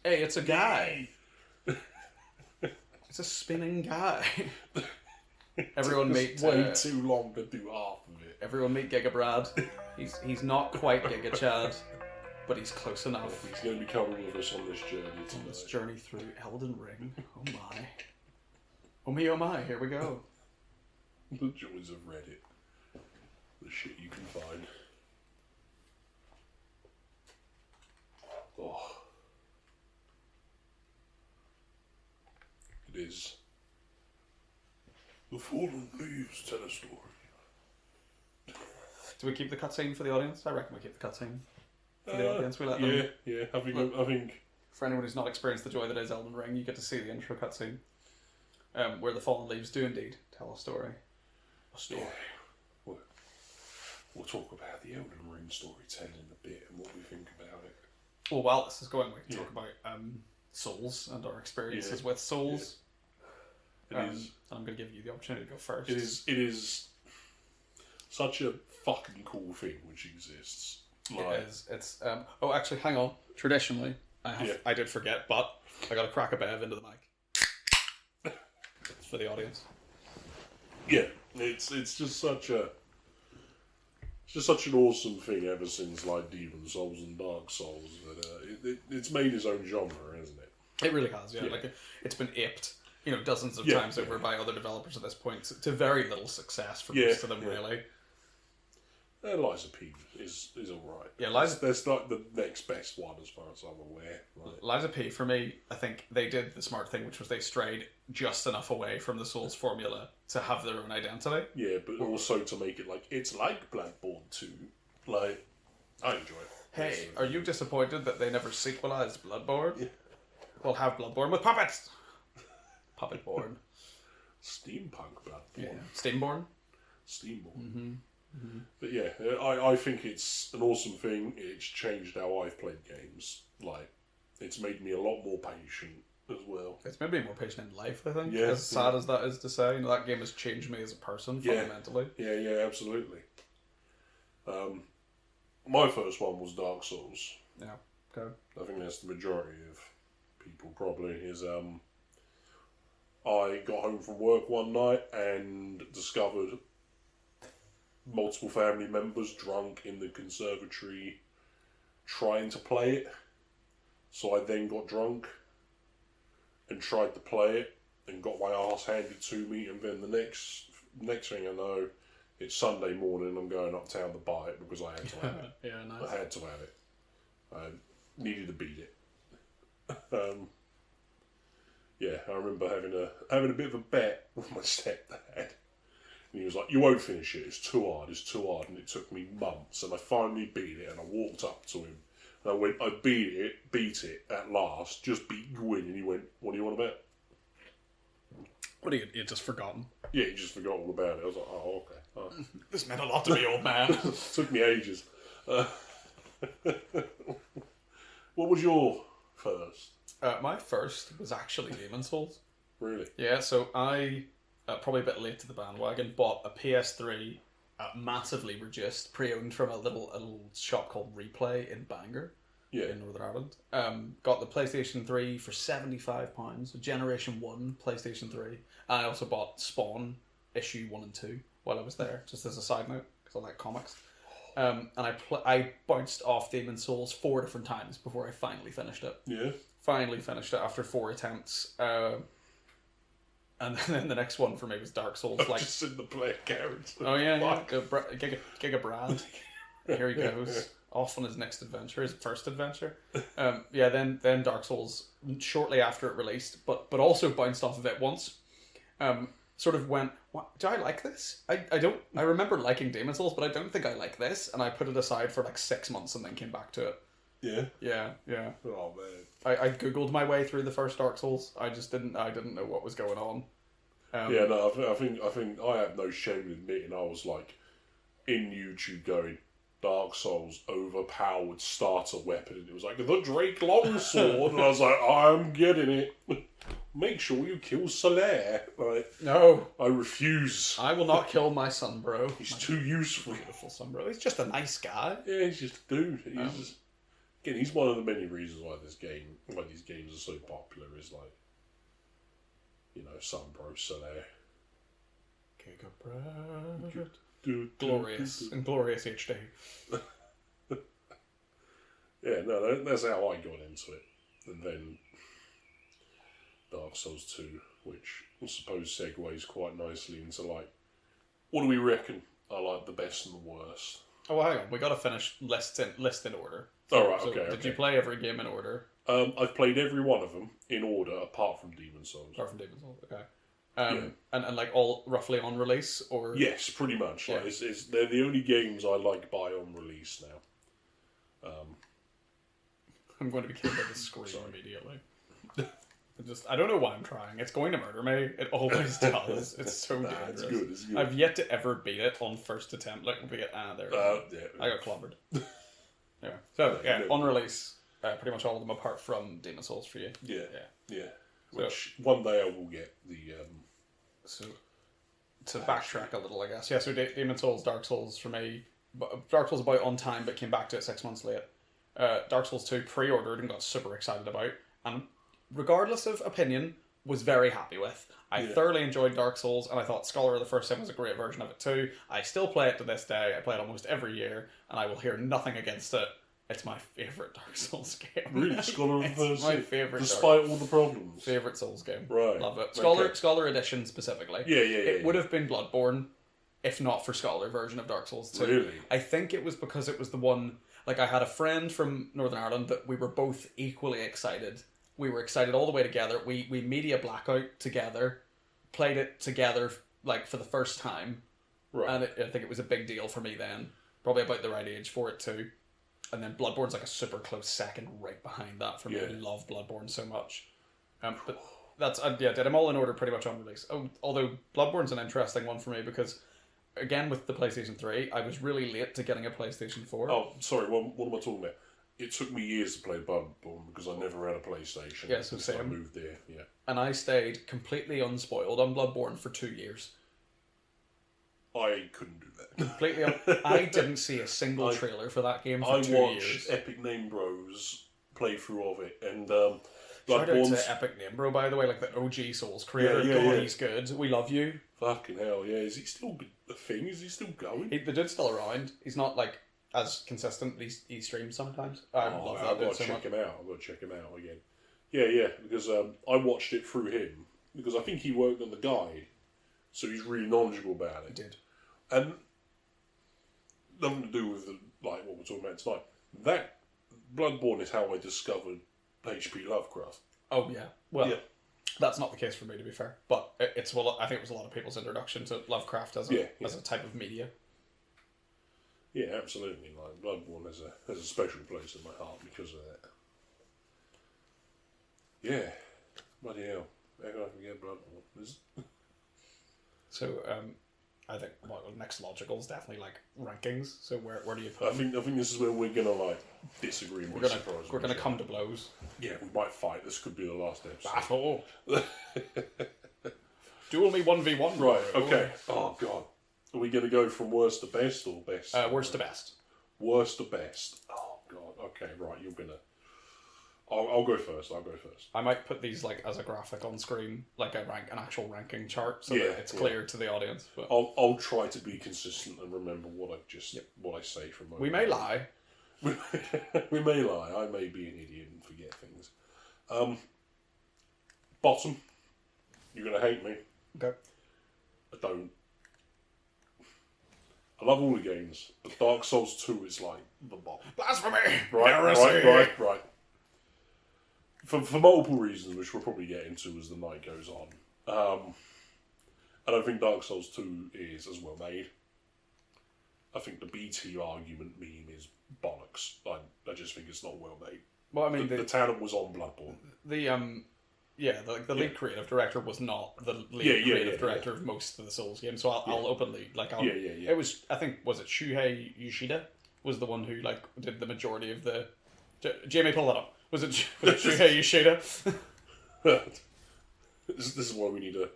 Hey, it's a guy. It's a spinning guy. Everyone meet... way too long to do half of it. Everyone meet Giga Brad. He's not quite Giga Chad, but he's close enough. He's going to be coming with us on this journey tonight. On this journey through Elden Ring. Oh my. Oh me, oh my, here we go. The joys of Reddit. The shit you can find. Oh. It is. The fallen leaves tell a story. Do we keep the cutscene for the audience? I reckon we keep the cutscene for the audience. We let them. Yeah. I think. For anyone who's not experienced the joy that is Elden Ring, you get to see the intro cutscene, where the fallen leaves do indeed tell a story. A story. Yeah. We'll talk about the Elden Ring storytelling a bit and what we think about it. Well, while this is going, we can talk about Souls and our experiences with Souls. Yeah. It is. And I'm going to give you the opportunity to go first. It is such a fucking cool thing which exists. Like, it is. It's oh, actually, hang on. Traditionally, I did forget, but I got to crack a bev into the mic. It's for the audience. Yeah, it's just such a. It's just such an awesome thing ever since like Demon Souls and Dark Souls that it's made its own genre, hasn't it? It really has, yeah. Like it's been aped, dozens of times over by other developers at this point to very little success for most of them, really. Liza P is alright. Yeah, that's like the next best one as far as I'm aware. Right? Liza P, for me, I think they did the smart thing, which was they strayed just enough away from the Souls formula to have their own identity. Yeah, but also to make it like, it's like Bloodborne 2. Like, I enjoy it. Hey, are you disappointed that they never sequelized Bloodborne? Yeah. We'll have Bloodborne with puppets! Puppetborn. Steampunk Bloodborne. Yeah. Steamborn? Steamborn. Mm-hmm. Mm-hmm. But yeah, I think it's an awesome thing. It's changed how I've played games. Like, it's made me a lot more patient as well. It's made me more patient in life, I think. Yeah, as sad as that is to say. That game has changed me as a person, fundamentally. Yeah, absolutely. My first one was Dark Souls. Yeah, okay. I think that's the majority of people probably is I got home from work one night and discovered multiple family members drunk in the conservatory trying to play it. So I then got drunk and tried to play it and got my arse handed to me, and then the next thing I know, it's Sunday morning, I'm going uptown to buy it because I had to have it. Yeah, nice. I had to have it. I needed to beat it. I remember having a bit of a bet with my stepdad. And he was like, "You won't finish it, it's too hard. And it took me months, and I finally beat it, and I walked up to him, and I went, "I beat it at last, just beat you win." And he went, "What do you want to bet?" What, you just forgotten? Yeah, he just forgot all about it. I was like, "Oh, okay." Oh. This meant a lot to me, old man. Took me ages. What was your first? My first was actually Demon Souls. Really? Yeah, so I, probably a bit late to the bandwagon, bought a PS3 massively reduced, pre-owned from a little shop called Replay in Bangor, in Northern Ireland. Got the PlayStation 3 for £75, a Generation 1 PlayStation 3. And I also bought Spawn issue 1 and 2 while I was there, just as a side note, because I like comics. And I bounced off Demon Souls 4 different times before I finally finished it. Yeah. Finally finished it after 4 attempts. And then the next one for me was Dark Souls. Like, just in the player character. Oh yeah. Giga Brad. Here he goes. Off on his next adventure, his first adventure. Then Dark Souls shortly after it released, but also bounced off of it once. Sort of went, what, do I like this? I remember liking Demon Souls, but I don't think I like this, and I put it aside for like 6 months and then came back to it. Yeah? Yeah. Oh man. I googled my way through the first Dark Souls. I didn't know what was going on. I think I have no shame in admitting I was like in YouTube going, Dark Souls overpowered starter weapon, and it was like the Drake Longsword, and I was like, I'm getting it. Make sure you kill Solaire. Like, no, I refuse. I will not kill my son, bro. He's too useful. Beautiful son, bro. He's just a nice guy. Yeah, he's just a dude. again, he's one of the many reasons why these games are so popular. Is like, some bros Soler. Giga bread. Glorious and glorious HD. Yeah, no, that's how I got into it, and then Dark Souls 2, which I suppose segues quite nicely into like, what do we reckon are like the best and the worst? Oh, hang on, we got to finish list in order. Oh, right, so okay. Did you play every game in order? I've played every one of them in order, apart from Demon Souls. Apart from Demon Souls, okay. And like all roughly on release, or yes, pretty much. Like, they're the only games I like buy on release now. I'm going to be killed by the screen immediately. I don't know why I'm trying. It's going to murder me. It always does. It's so dangerous. It's good. I've yet to ever beat it on first attempt. Like, there. I got clobbered. Anyway, so on release, pretty much all of them apart from Demon Souls for you. Yeah. Which one day I will get the. So to backtrack a little, I guess. Yeah. So Demon Souls, Dark Souls for me. Dark Souls about on time, but came back to it 6 months late. Dark Souls 2 pre-ordered and got super excited about, and regardless of opinion, was very happy with. I thoroughly enjoyed Dark Souls, and I thought Scholar of the First Sin was a great version of it too. I still play it to this day. I play it almost every year, and I will hear nothing against it. It's my favourite Dark Souls game. Really? Scholar of the First Sin? My favourite. Despite all the problems? Favourite Souls game. Right. Love it. Okay. Scholar Edition specifically. It would have been Bloodborne, if not for Scholar version of Dark Souls 2. Really? I think it was because it was the one... Like, I had a friend from Northern Ireland that we were both equally excited. We were excited all the way together. We media blackout together, played it together, like, for the first time. Right. And I think it was a big deal for me then. Probably about the right age for it, too. And then Bloodborne's like a super close second right behind that for me. I love Bloodborne so much. But that's... did them all in order pretty much on release. Although Bloodborne's an interesting one for me because... Again, with the PlayStation 3, I was really late to getting a PlayStation 4. Oh, sorry, what am I talking about? It took me years to play Bloodborne because I never had a PlayStation. Yeah, so same. I moved there, yeah. And I stayed completely unspoiled on Bloodborne for 2 years. I couldn't do that. Completely I didn't see a single trailer for that game for 2 years. I watched Epic Name Bros playthrough of it, and shout out to Epic Name Bro, by the way, like the OG Souls creator. God, he's good. We love you. Fucking hell, yeah. Is he still a thing? Is he still going? The dude's still around. He's not like as consistent. He streams sometimes. I love that I've got to check him out. I've got to check him out again. Yeah, because I watched it through him because I think he worked on the guide, so he's really knowledgeable about it. He did, and nothing to do with what we're talking about tonight. That Bloodborne is how I discovered H.P. Lovecraft. Oh yeah, well. Yeah. That's not the case for me, to be fair. But I think it was a lot of people's introduction to Lovecraft as a type of media. Yeah, absolutely. Like Bloodborne has a special place in my heart because of that. Yeah, bloody hell! How can I forget Bloodborne? So, I think next logical is definitely like rankings. So where do you put? I think this is where we're gonna disagree. We're gonna come to blows. Yeah, we might fight. This could be the last episode. Battle. Duel me 1v1. Right. Okay. Oh god. Are we gonna go from worst to best or best? Worst to best. Worst to best. Oh god. Okay. Right. You're gonna. I'll go first. I might put these as a graphic on screen, like an actual ranking chart, so that it's clear to the audience. But I'll try to be consistent and remember what I say from. We may lie. We may lie. I may be an idiot and forget things. Bottom. You're gonna hate me. Okay. I don't. I love all the games, but Dark Souls 2 is like the bottom. Blasphemy! Right. For multiple reasons, which we'll probably get into as the night goes on. I don't think Dark Souls 2 is as well made. I think the BT argument meme is bollocks. I just think it's not well made. Well, I mean, the talent was on Bloodborne. The lead creative director was not the lead creative director of most of the Souls games. So I'll openly It was, I think, was it Shuhei Yoshida was the one who did the majority of the. Jamie, pull that up. Was it Shuhei Yoshida? This is why we need a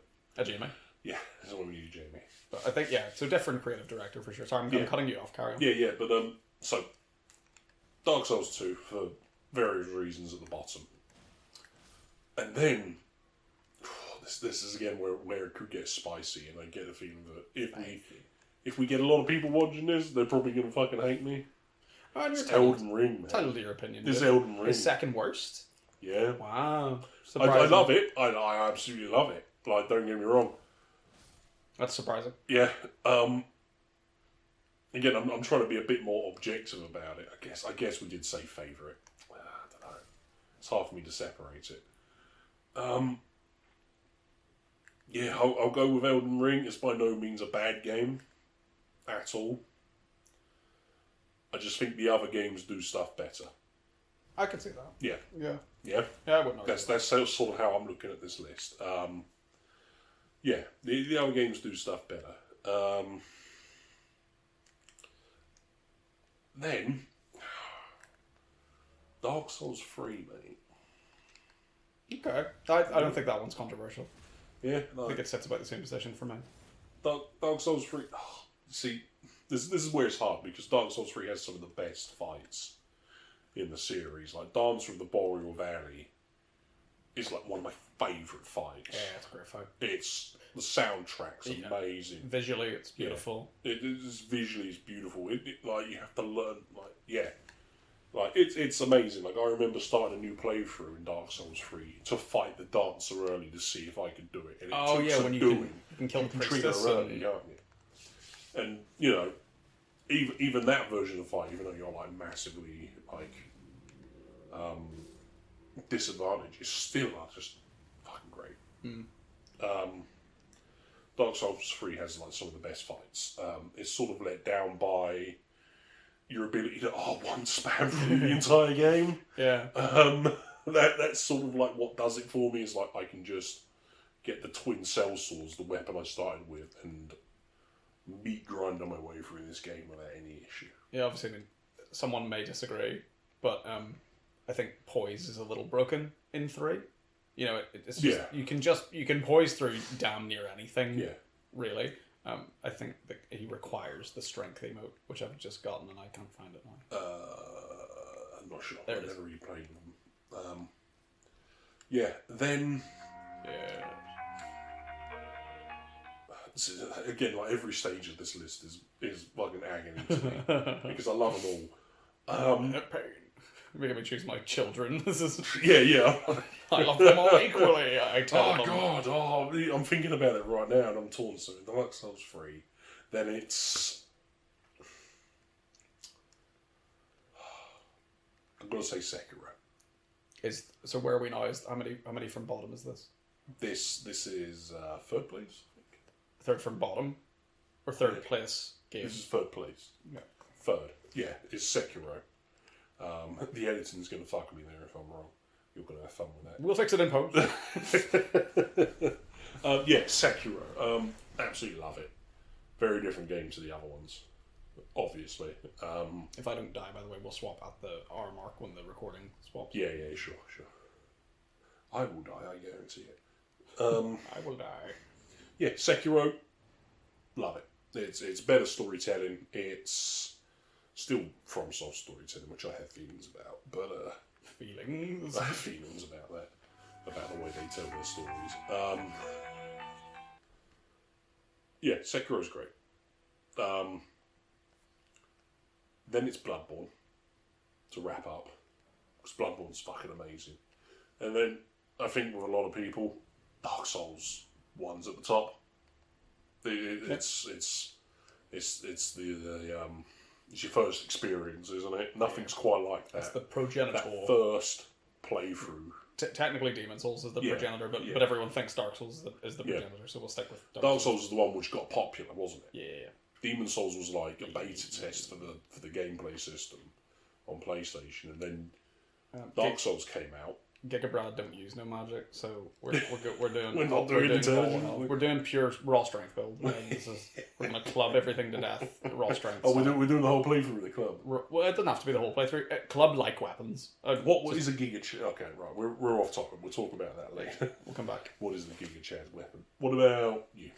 Jamie. Yeah, this is why we need a Jamie. But I think so different creative director for sure. Sorry, I'm cutting you off. Carry on. Yeah, but so Dark Souls 2 for various reasons at the bottom. And then, this is again where it could get spicy, and I get the feeling that if we get a lot of people watching this, they're probably going to fucking hate me. It's Elden Ring, man. Title to your opinion. It's Elden Ring. It's second worst? Yeah. Wow. I love it. I absolutely love it. Like, don't get me wrong. That's surprising. Yeah. Again, I'm trying to be a bit more objective about it. I guess we did say favourite. I don't know. It's hard for me to separate it. Yeah, I'll go with Elden Ring. It's by no means a bad game at all. I just think the other games do stuff better. I can see that. Yeah. Yeah. Yeah. Yeah, I wouldn't argue. That's sort of how I'm looking at this list. Yeah, the other games do stuff better. Then, Dark Souls 3, mate. Okay. I don't think that one's controversial. Yeah? I think it sits about the same position for me. Dark Souls 3... Oh, see, this is where it's hard, because Dark Souls 3 has some of the best fights in the series. Like, Dance from the Boreal Valley is like one of my favourite fights. Yeah, it's a great fight. The soundtrack's amazing. Visually, it's beautiful. Yeah. Visually, it's beautiful. Like, you have to learn, like, it's amazing. Like, I remember starting a new playthrough in Dark Souls 3 to fight the dancer early to see if I could do it. And when you can kill the priestess. Early, can't you? And, you know, even that version of the fight, even though you're, like, massively, like, disadvantaged, is still just fucking great. Dark Souls 3 has, like, some of the best fights. It's sort of let down by your ability to one spam through the entire game. Yeah. That's sort of like what does it for me, is like I can just get the twin cell swords, the weapon I started with, and meat grind on my way through this game without any issue. Yeah, obviously, I mean, someone may disagree, but I think poise is a little broken in 3. You know, it's just you can poise through damn near anything. Yeah. Really. I think that he requires the strength emote, which I've just gotten and I can't find it now. I'm not sure. There I've never really played them. Then... Yeah. Again, like, every stage of this list is fucking agony to me, because I love them all. Pain. Making me choose my children. This is... Yeah. I love them all equally, I tell them. God, I'm thinking about it right now and I'm torn. So Dark Souls 3, then it's... I'm going to say Sekiro. So where are we now? How many from bottom is this? This is third place, I think. Third from bottom? Or third place game? This is third place. Yeah. Third. Yeah, it's Sekiro. The editing's going to fuck me there if I'm wrong. You're going to have fun with that. We'll fix it in post. Sekiro. Absolutely love it. Very different game to the other ones, obviously. If I don't die, by the way, we'll swap at the hour mark when the recording swaps. Yeah, sure. I will die, I guarantee it. I will die. Yeah, Sekiro. Love it. It's better storytelling. It's still FromSoft storytelling, which I have feelings about, but feelings. I have feelings about that, about the way they tell their stories. Yeah, Sekiro's great. Then it's Bloodborne to wrap up, because Bloodborne's fucking amazing. And then I think with a lot of people, Dark Souls 1's at the top. It's your first experience, isn't it? Nothing's quite like that. It's the progenitor. That first playthrough. Technically, Demon Souls is the progenitor, but everyone thinks Dark Souls is the progenitor, so we'll stick with Dark Souls is the one which got popular, wasn't it? Yeah. Demon Souls was like a beta test for the gameplay system on PlayStation, and then Dark Souls came out. Giga don't use no magic, so we're doing we're not doing intelligent. We're doing pure raw strength build. We're gonna club everything to death. Raw strength. Oh, we're doing the whole playthrough with the club. Well, it doesn't have to be the whole playthrough. Club like weapons. What is a Giga Chad? Okay, right. We're off topic. We'll talk about that later. We'll come back. What is the Giga Chad weapon? What about you?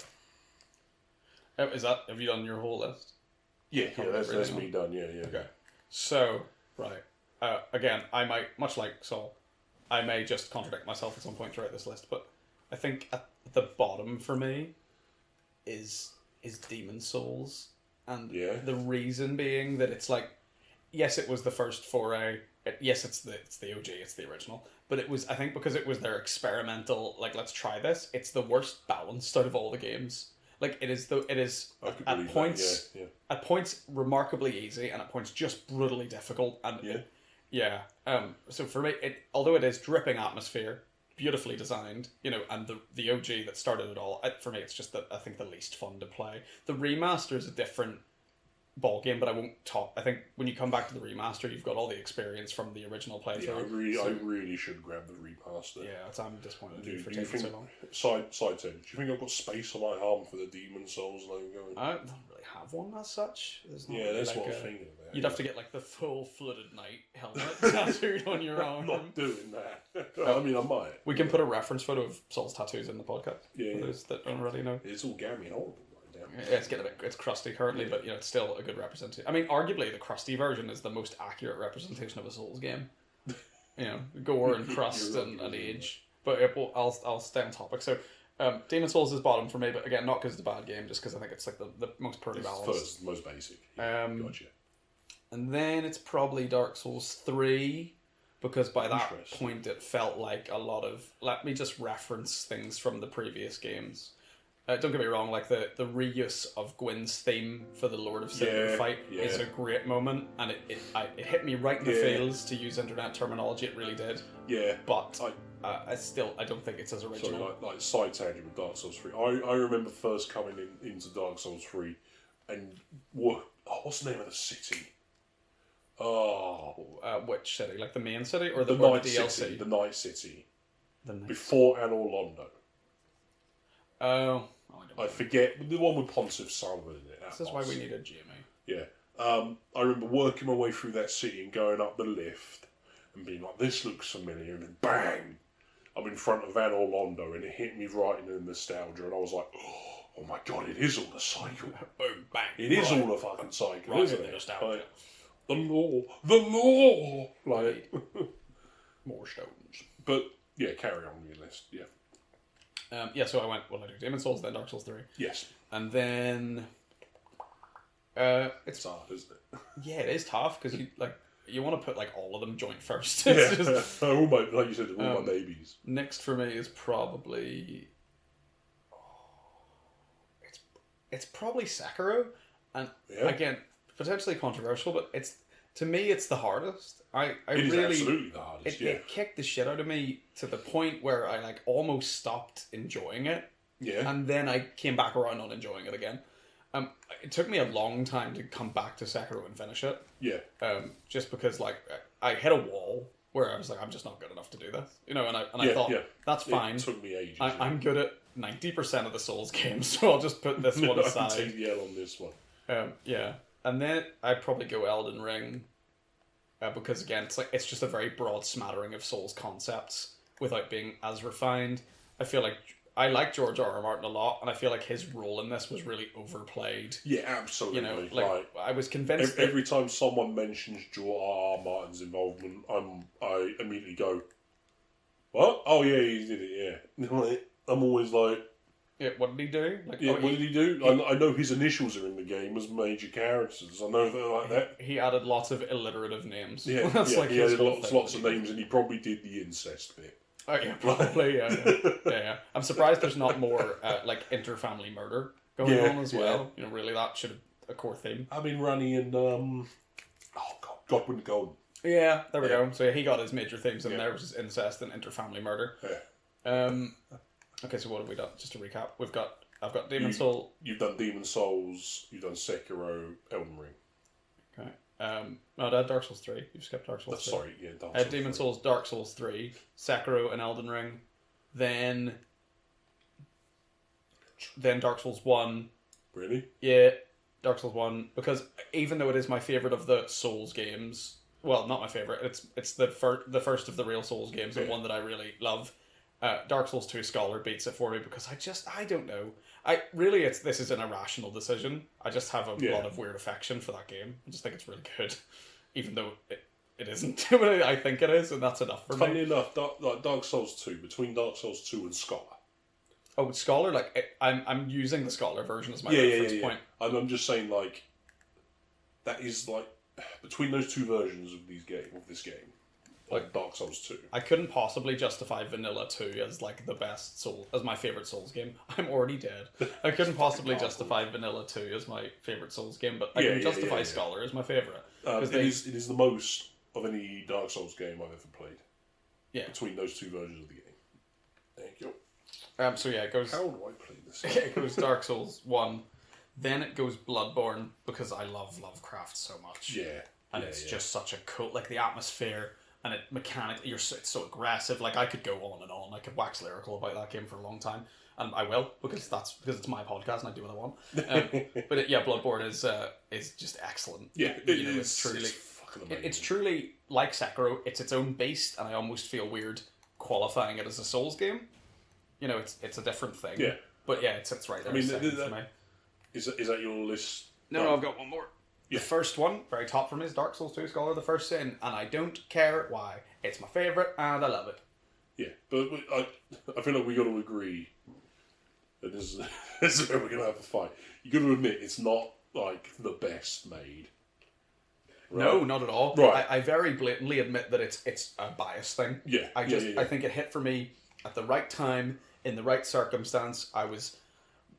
Have you done your whole list? Yeah, that's me done. Yeah. Okay. So, right. again, I might, much like Saul, I may just contradict myself at some point throughout this list, but I think at the bottom for me is Demon Souls, and the reason being that it's like, yes, it was the first foray. Yes, it's the OG, it's the original, but it was, I think, because it was their experimental, like, let's try this. It's the worst balanced out of all the games. Like, it is at points at points remarkably easy, and at points just brutally difficult. And so for me, although it is dripping atmosphere, beautifully designed, and the OG that started it all, for me, it's just I think the least fun to play. The remaster is a different ball game, but I won't talk. I think when you come back to the remaster, you've got all the experience from the original playthrough. Yeah, I really should grab the remaster. Yeah, I'm disappointed in you for do you taking think, so long. Side tangent, do you think I've got space on my arm for the Demon Souls logo? I don't really have one as such. There's not that's what I was thinking about. You'd have to get like the full flooded knight helmet tattooed on your arm. I'm not doing that. I mean, I might. We can put a reference photo of Saul's tattoos in the podcast. Yeah, for those that don't already know. It's all gammy and horrible. Yeah, it's getting it's crusty currently, but it's still a good representation. I mean, arguably the crusty version is the most accurate representation of a Souls game. Gore and crust and age. But I'll stay on topic. So, Demon Souls is bottom for me, but again, not because it's a bad game, just because I think it's like the most poorly balanced. First, most basic. Gotcha. And then it's probably Dark Souls 3, because by that point it felt like a lot of, let me just reference things from the previous games. Don't get me wrong, like the reuse of Gwyn's theme for the Lord of Cinder fight is a great moment, and it hit me right in the feels, to use internet terminology. It really did. Yeah, but I don't think it's as original. So like side tangent with Dark Souls 3. I remember first coming into Dark Souls 3, and what's the name of the city? Which city? Like the main city or the Night DLC? City? The Night City. Before Anor Londo. I forget the one with Pontiff Sullivan in it. This is why we need a GMA. Yeah. I remember working my way through that city and going up the lift and being like, this looks familiar, and then bang! I'm in front of Anor Londo, and it hit me right in the nostalgia, and I was like, oh my god, it is all the cycle. Boom, bang. It is all the fucking cycle, isn't it? Nostalgia. Like, the law! Like, more stones. But, yeah, carry on with your list, yeah. So I went, I do Demon Souls, then Dark Souls 3. Yes. And then... it's hard, isn't it? Yeah, it is tough, because you want to put like all of them joint first. Like you said, all my babies. Next for me is probably... It's probably Sekiro. And again, potentially controversial, but to me it's the hardest. It is really, absolutely the hardest, it kicked the shit out of me to the point where I like almost stopped enjoying it. Yeah. And then I came back around on enjoying it again. It took me a long time to come back to Sekiro and finish it. Yeah. Just because like I hit a wall where I was like, I'm just not good enough to do this. And I thought, that's fine. It took me ages. I'm good at 90% of the Souls games, so I'll just put this one aside. I can take the L on this one. And then I'd probably go Elden Ring. Because again, it's just a very broad smattering of Souls concepts without being as refined. I feel like I like George R. R. Martin a lot, and I feel like his role in this was really overplayed. Yeah, absolutely. I was convinced every time someone mentions George R. R. Martin's involvement, I immediately go, "What? Oh yeah, he did it. Yeah." I'm always like, "Yeah, what did he do? What did he do? I know his initials are in the game as major characters. I know they're like that. He added lots of alliterative names. Yeah, he added lots of names, and he probably did the incest bit. Oh yeah, probably. Yeah. I'm surprised there's not more like inter-family murder going on as well. Really, that should have a core theme. I've been running in Godwin Gold. Yeah, there we go. So he got his major themes in there, which is incest and inter-family murder. Yeah. Okay, so what have we done? Just to recap, I've got Demon Souls. You've done Demon Souls. You've done Sekiro, Elden Ring. Okay. No, I had Dark Souls 3. You skipped Dark Souls 3. Sorry, yeah, Dark Souls. I had Demon Souls, Dark Souls 3, Sekiro, and Elden Ring. Then Dark Souls 1. Really? Yeah, Dark Souls 1. Because even though it is my favourite of the Souls games, well, not my favourite, it's the first of the real Souls games, and one that I really love. Dark Souls 2 Scholar beats it for me because I don't know. This is an irrational decision. I just have a lot of weird affection for that game. I just think it's really good, even though it isn't. But I think it is, and that's enough for me. Funnily enough, Dark Souls 2, between Dark Souls 2 and Scholar. Oh, Scholar, like, I'm using the Scholar version as my reference point. And I'm just saying, like, that is, like, between those two versions of this game, like Dark Souls 2. I couldn't possibly justify Vanilla 2 as, like, the best as my favourite Souls game. I'm already dead. I couldn't possibly justify Vanilla 2 as my favourite Souls game, but I can justify Scholar as my favourite. It is the most of any Dark Souls game I've ever played. Yeah. Between those two versions of the game. Thank you. So yeah, it goes... How do I play this? It goes Dark Souls 1, then it goes Bloodborne, because I love Lovecraft so much. Yeah. And it's just such a cool... Like, the atmosphere, and it mechanically, it's so aggressive. Like, I could go on and on. I could wax lyrical about that game for a long time. And I will, because it's my podcast and I do what I want. But Bloodborne is just excellent. Yeah, it's truly... It's fucking amazing. It's truly, like Sekiro, it's its own beast, and I almost feel weird qualifying it as a Souls game. You know, it's a different thing. Yeah. But yeah, it sits right there. I mean, is that your list? No, I've got one more. Yeah. The first one, very top for me, is Dark Souls 2 Scholar, the first sin, and I don't care why. It's my favourite, and I love it. Yeah, but I feel like we got to agree that this is where we're going to have a fight. You got to admit, it's not, like, the best made. Right? No, not at all. Right. I very blatantly admit that it's a bias thing. Yeah. I think it hit for me at the right time, in the right circumstance. I was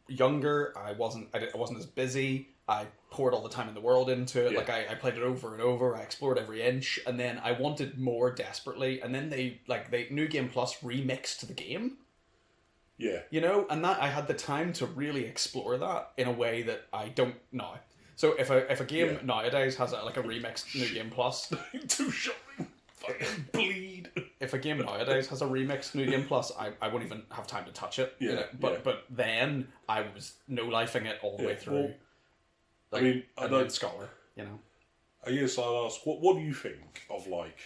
younger. I wasn't as busy. I poured all the time in the world into it. Yeah. Like, I played it over and over. I explored every inch, and then I wanted more desperately. And then they New Game Plus remixed the game. Yeah. You know, and that I had the time to really explore that in a way that I don't now. So if a game nowadays has a remixed New Game Plus, too shocking. Fucking bleed. If a game nowadays has a remixed New Game Plus, I won't even have time to touch it. Yeah. You know? But then I was no-lifing it all the way through. Well, I mean, I don't Scholar, you know. I guess I'll ask, what do you think of, like,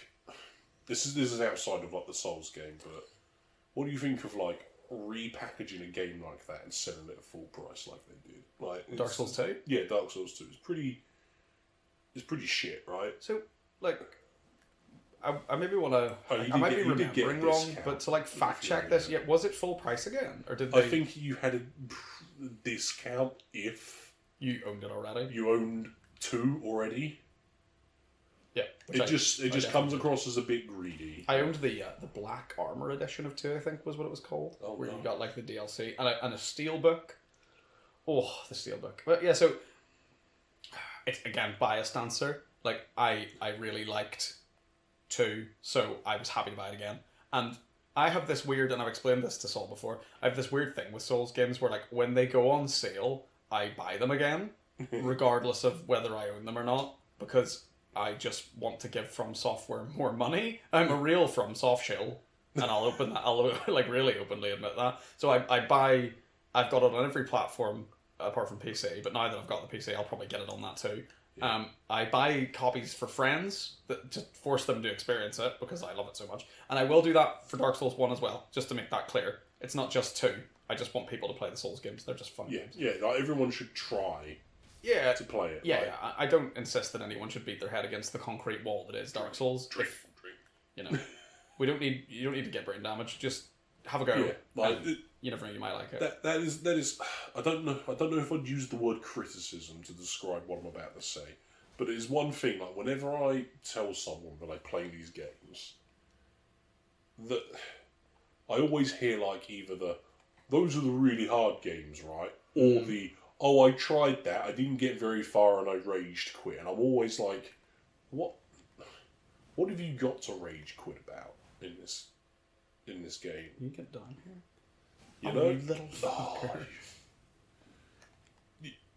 this is outside of, like, the Souls game, but what do you think of, like, repackaging a game like that and selling it at full price like they did? Like, Dark Souls 2? Yeah, Dark Souls 2. It's pretty shit, right? So, like, I maybe want to... I might be remembering wrong, but to, like, fact-check this, was it full price again? Or did they... I think you had a discount if... You owned it already? You owned 2 already? Yeah. It just comes across as a bit greedy. I owned the Black Armor edition of 2, I think was what it was called. Oh, where you got, like, the DLC. And a steelbook. Oh, the steelbook. But, yeah, so... It's, again, biased answer. Like, I really liked 2, so I was happy to buy it again. And I have this weird, and I've explained this to Saul before, I have this weird thing with Souls games where, like, when they go on sale, I buy them again, regardless of whether I own them or not, because I just want to give FromSoftware more money. I'm a real FromSoft shill, and I'll like really openly admit that. So I've got it on every platform apart from PC, but now that I've got the PC, I'll probably get it on that too. Yeah. I buy copies for friends that to force them to experience it because I love it so much, and I will do that for Dark Souls 1 as well, just to make that clear. It's not just 2. I just want people to play the Souls games. They're just fun games. Yeah, like everyone should try to play it. Yeah, I don't insist that anyone should beat their head against the concrete wall that is Dark Souls. Drink. You know, you don't need to get brain damage. Just have a go. Yeah, like, you never know, you might like it. That is. I don't know if I'd use the word criticism to describe what I'm about to say, but it is one thing. Like whenever I tell someone that I play these games, that I always hear like either those are the really hard games, right? Or I tried that, I didn't get very far and I raged quit. And I'm always like, what have you got to rage quit about in this game? You get down here. You know? You little fucker.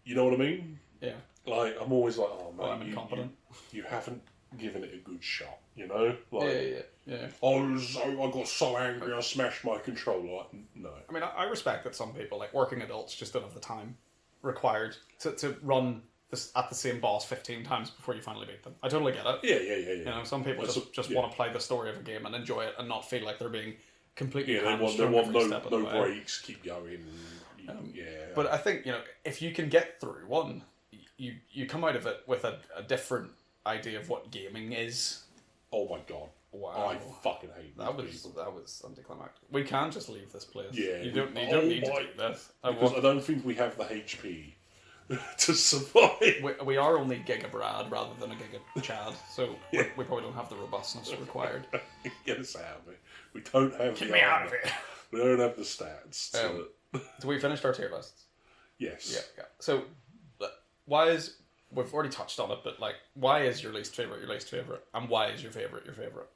You know what I mean? Yeah. Like, I'm always like, oh man, I'm incompetent. You haven't given it a good shot, you know? Like, yeah. I got so angry I smashed my controller. Like, no. I mean, I respect that some people, like working adults, just don't have the time required to run at the same boss 15 times before you finally beat them. I totally get it. Yeah. You know, some people just want to play the story of a game and enjoy it and not feel like they're being completely they want no breaks, keep going. But I think, you know, if you can get through one, you come out of it with a different idea of what gaming is. Oh my god. Wow. I fucking hate these people. That was anticlimactic. We can just leave this place. Yeah. You don't need to do this. Because I don't think we have the HP to survive. We are only Giga Brad rather than a Giga Chad, so we probably don't have the robustness required. Get us out of it. We don't have Get me out of here. We don't have the stats. So we finished our tier lists? Yes. Yeah. So why is... We've already touched on it, but like, why is your least favourite your least favourite? And why is your favourite your favourite?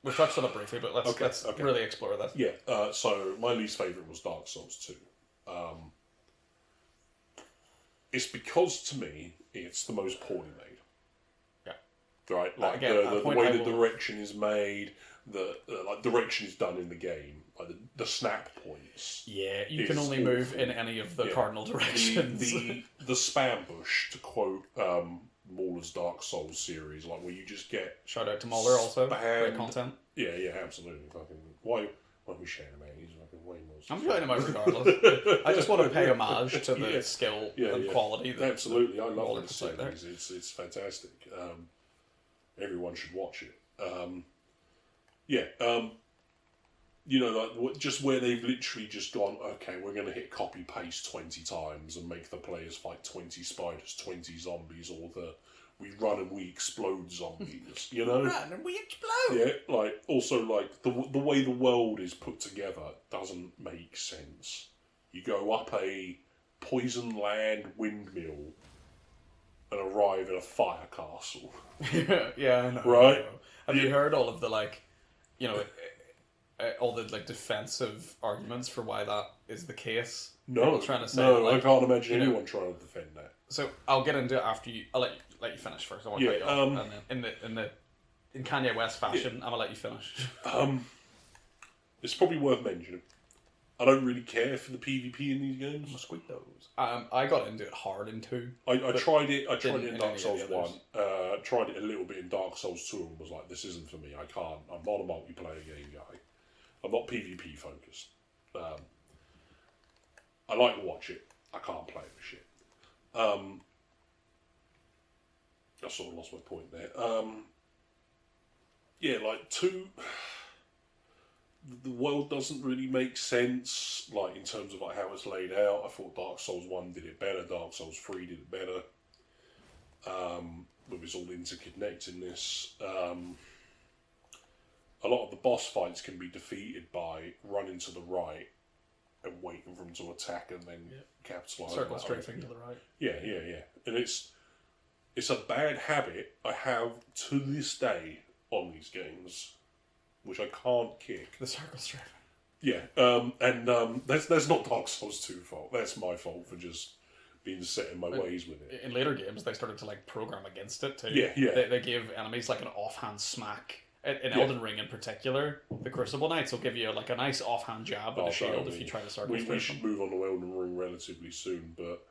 We've touched on it briefly, but let's really explore that. Yeah, so my least favourite was Dark Souls 2. It's because, to me, it's the most poorly made. Yeah. Right? Like, the way the direction is made, the direction is done in the game, like the snap points. Yeah, you can only move in any of the cardinal directions. The spam bush, to quote Mauler's Dark Souls series, like where you just get... Shout out to Mauler also, great content. Yeah, absolutely. Fucking, why we sharing him out? He's fucking way more... I'm shouting him out regardless. I just want to pay homage to the skill and quality. Absolutely, I love the series. It's fantastic. Everyone should watch it. You know, like just where they've literally just gone, okay, we're going to hit copy paste 20 times and make the players fight 20 spiders, 20 zombies, or we run and we explode zombies, you know? Run and we explode! Yeah, like, also, like, the way the world is put together doesn't make sense. You go up a poison land windmill and arrive at a fire castle. Yeah, I know. Right? I know. Have you heard all of the, like, you know... all the like defensive arguments for why that is the case. No, trying to say, I can't imagine anyone trying to defend that. So I'll get into it after you. I'll let you finish first. I want to cut you off. And then in Kanye West fashion, I'm gonna let you finish. It's probably worth mentioning. I don't really care for the PvP in these games. Squeak those. I got into it hard in 2. I tried it. I tried it in Dark Souls 1. Tried it a little bit in Dark Souls 2 and was like, this isn't for me. I can't. I'm not a multiplayer game guy. I'm not PvP focused. I like to watch it. I can't play it for shit. I sort of lost my point there. Yeah, like 2... The world doesn't really make sense, like, in terms of like how it's laid out. I thought Dark Souls 1 did it better. Dark Souls 3 did it better. With its all interconnectedness. A lot of the boss fights can be defeated by running to the right and waiting for them to attack and then capitalise. Circle strafing to the right. Yeah. And it's a bad habit I have to this day on these games, which I can't kick. The circle strafing. Yeah, that's not Dark Souls 2 fault. That's my fault for just being set in my ways with it. In later games, they started to like program against it too. Yeah. They gave enemies like an offhand smack. In Elden Ring in particular, the Crucible Knights will give you like a nice offhand jab with a shield if you try to circle strafe. We should move on to Elden Ring relatively soon, but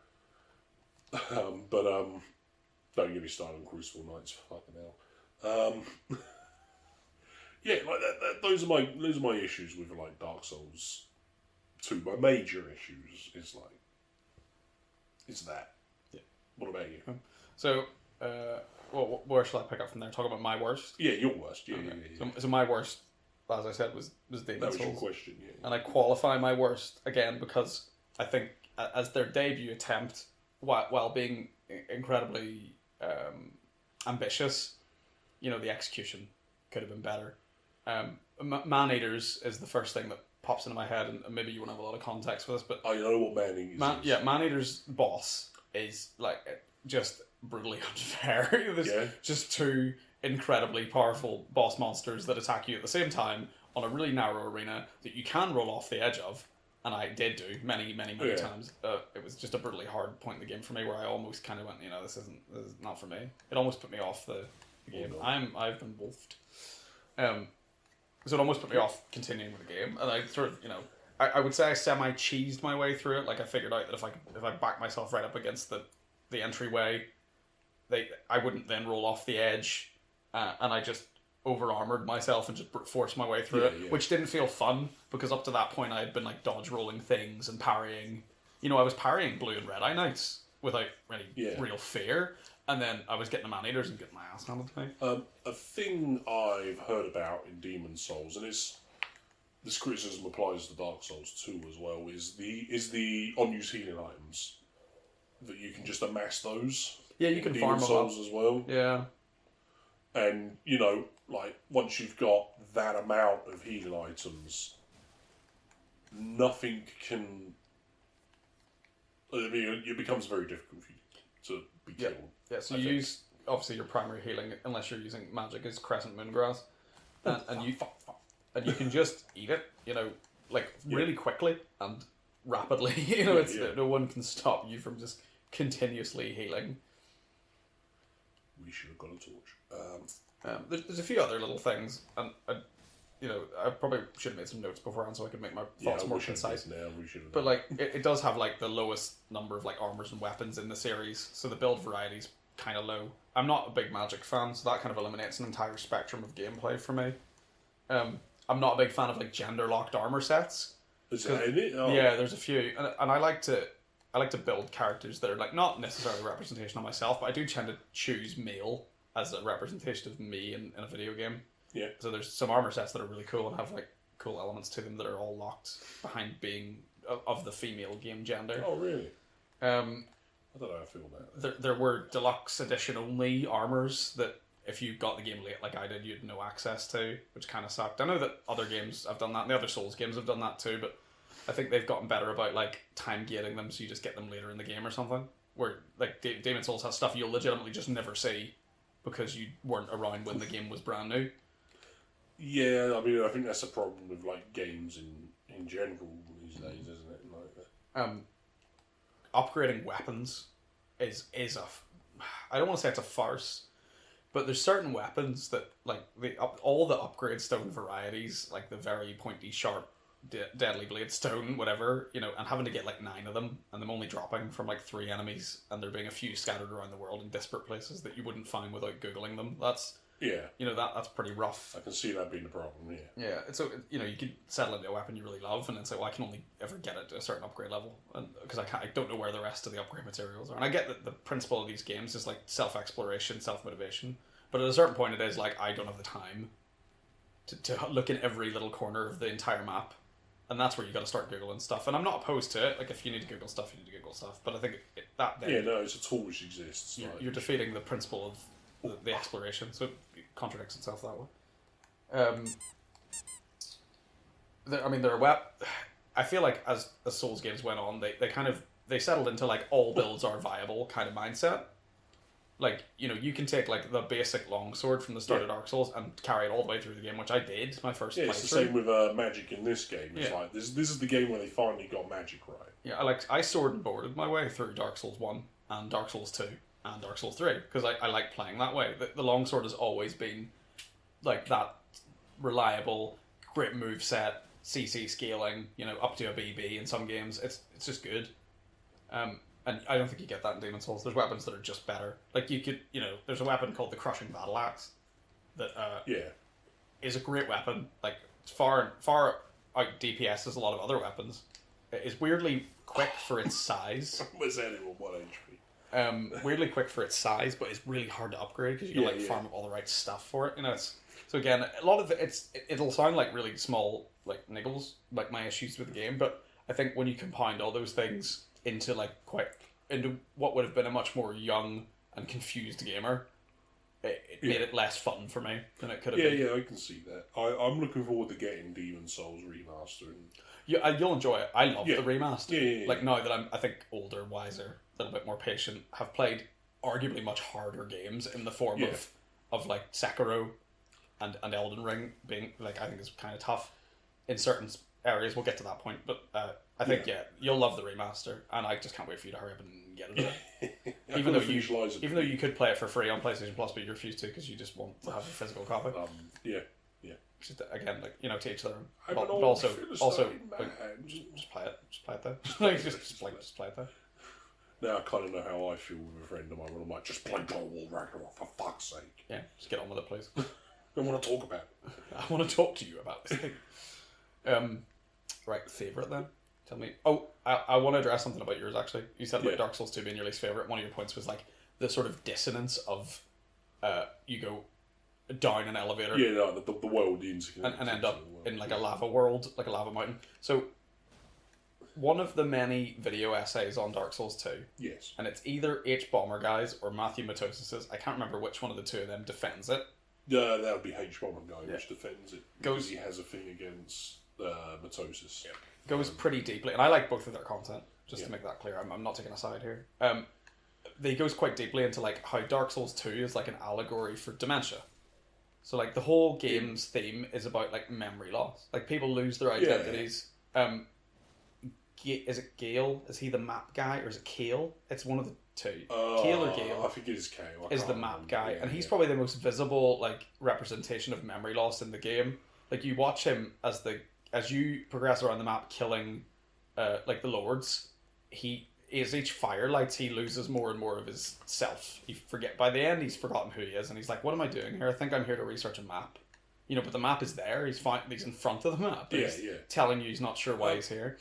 don't get me started on Crucible Knights, fucking hell. Yeah, like that. Those are my issues with like Dark Souls 2. My major issues is that. Yeah. What about you? So, where shall I pick up from there? Talk about my worst. Yeah, your worst. Yeah, okay. yeah. So my worst, as I said, was Demon's Souls. That was your question. Yeah. And I qualify my worst again because I think as their debut attempt, while being incredibly ambitious, you know, the execution could have been better. Man-Eaters is the first thing that pops into my head, and maybe you won't have a lot of context for this, but you know what Man-Eaters is? Yeah, Man-Eater's boss is like just brutally unfair. There's just 2 incredibly powerful boss monsters that attack you at the same time on a really narrow arena that you can roll off the edge of, and I did do many times. It was just a brutally hard point in the game for me where I almost kind of went, you know, this is not for me. It almost put me off the game. I've been wolfed. So it almost put me off continuing with the game, and I sort of, you know, I would say I semi-cheesed my way through it. Like I figured out that if I backed myself right up against the entryway, I wouldn't then roll off the edge, and I just over-armored myself and just forced my way through it, which didn't feel fun, because up to that point I had been like dodge rolling things and parrying. You know, I was parrying blue and red eye knights without any real fear, And then I was getting the man-eaters and getting my ass handed to me. A thing I've heard about in Demon's Souls, and this criticism applies to Dark Souls 2 as well, is the unused healing items. That you can just amass those. Yeah, you can farm Demon's Souls as well. Yeah. And, you know, like, once you've got that amount of healing items, nothing can... I mean, it becomes very difficult for you to be killed. Yeah, so you use, obviously, your primary healing, unless you're using magic, is Crescent Moongrass. And you can just eat it, you know, like, really quickly and rapidly. You know, no one can stop you from just continuously healing. We should have got a torch. There's a few other little things, and you know, I probably should have made some notes beforehand so I could make my thoughts more concise. But like, it does have like the lowest number of like armors and weapons in the series, so the build variety's kind of low. I'm not a big magic fan, so that kind of eliminates an entire spectrum of gameplay for me. I'm not a big fan of like gender locked armor sets. Is that in it? Oh. Yeah, there's a few, and I like to build characters that are like not necessarily a representation of myself, but I do tend to choose male as a representation of me in a video game. Yeah. So there's some armor sets that are really cool and have like cool elements to them that are all locked behind being of the female game gender. Oh really? I don't know how I feel about that. There were deluxe edition only armors that if you got the game late like I did, you had no access to, which kind of sucked. I know that other games have done that, and the other Souls games have done that too, but I think they've gotten better about like time gating them, so you just get them later in the game or something. Where like Demon's Souls has stuff you'll legitimately just never see because you weren't around when the game was brand new. Yeah, I mean, I think that's a problem with like games in general these days, isn't it? Like, upgrading weapons is a I don't want to say it's a farce, but there's certain weapons that like all the upgrade stone varieties, like the very pointy, sharp, deadly blade stone, whatever, you know, and having to get like 9 of them, and them only dropping from like 3 enemies, and there being a few scattered around the world in disparate places that you wouldn't find without googling them. That's you know, that's pretty rough. I can see that being the problem. Yeah. So you know, you could settle into a weapon you really love, and then say, well, I can only ever get it to a certain upgrade level, and because I don't know where the rest of the upgrade materials are. And I get that the principle of these games is like self-exploration, self-motivation, but at a certain point, it is like I don't have the time to look in every little corner of the entire map. And that's where you got to start Googling stuff. And I'm not opposed to it. Like, if you need to Google stuff, you need to Google stuff. But I think it's a tool which exists. You're defeating the principle of the exploration. So it contradicts itself that way. There are I feel like as Souls games went on, they settled into, like, all builds are viable kind of mindset. Like, you know, you can take, like, the basic longsword from the start of Dark Souls and carry it all the way through the game, which I did my first playthrough. It's the same with magic in this game. It's like, this is the game where they finally got magic right. Yeah, I sword and boarded my way through Dark Souls 1 and Dark Souls 2 and Dark Souls 3, because I like playing that way. The longsword has always been, like, that reliable, great moveset, CC scaling, you know, up to a BB in some games. It's just good. And I don't think you get that in Demon's Souls. There's weapons that are just better. Like, you could, you know, there's a weapon called the Crushing Battle Axe that is a great weapon. Like, far out DPS as a lot of other weapons. It is weirdly quick for its size. What's that even? What HP? Weirdly quick for its size, but it's really hard to upgrade because you farm up all the right stuff for it. You know, so again, a lot of it'll sound like really small, like, niggles, like my issues with the game, but I think when you compound all those things into what would have been a much more young and confused gamer, it made it less fun for me than it could have been. Yeah, I can see that. I'm looking forward to getting Demon's Souls remastered. Yeah, you'll enjoy it. I love the remaster. Yeah. Like, now that I'm, I think, older, wiser, a little bit more patient, have played arguably much harder games in the form of like Sekiro and Elden Ring being, like, I think is kind of tough in certain areas. We'll get to that point, but I think you'll love the remaster, and I just can't wait for you to hurry up and get it. even though you could play it for free on PlayStation Plus, but you refuse to because you just want to have a physical copy. Just, again, like, you know, to each their own. But also, like, just play it. Just play it there. just play it there. Now I kind of know how I feel with a friend of mine when I'm like, just play God of War Ragnarok for fuck's sake. Yeah, just get on with it, please. I want to talk about it. I want to talk to you about this thing. Right, favourite then? Tell me. Oh, I want to address something about yours, actually. You said about Dark Souls 2 being your least favourite. One of your points was, like, the sort of dissonance of you go down an elevator. Yeah, no, the world and end up in like a lava world, like a lava mountain. So one of the many video essays on Dark Souls 2. Yes. And it's either H. Bomber Guys or Matthew Matosis's. I can't remember which one of the two of them defends it. Yeah, that would be H. Bomber Guy, which defends it. Because he has a thing against mitosis. Yeah. Goes pretty deeply. And I like both of their content, just to make that clear. I'm not taking a side here. He goes quite deeply into like how Dark Souls 2 is like an allegory for dementia. So like the whole game's theme is about like memory loss. Like people lose their identities. Is it Gale? Is he the map guy or is it Kale? It's one of the two. Kale or Gale? I think it is Kale. Is the map guy, and he's probably the most visible like representation of memory loss in the game. Like you watch him as you progress around the map, killing like the lords. As each fire lights, he loses more and more of his self. By the end, he's forgotten who he is, and he's like, "What am I doing here? I think I'm here to research a map." But the map is there. He's in front of the map. He's telling you he's not sure why he's here.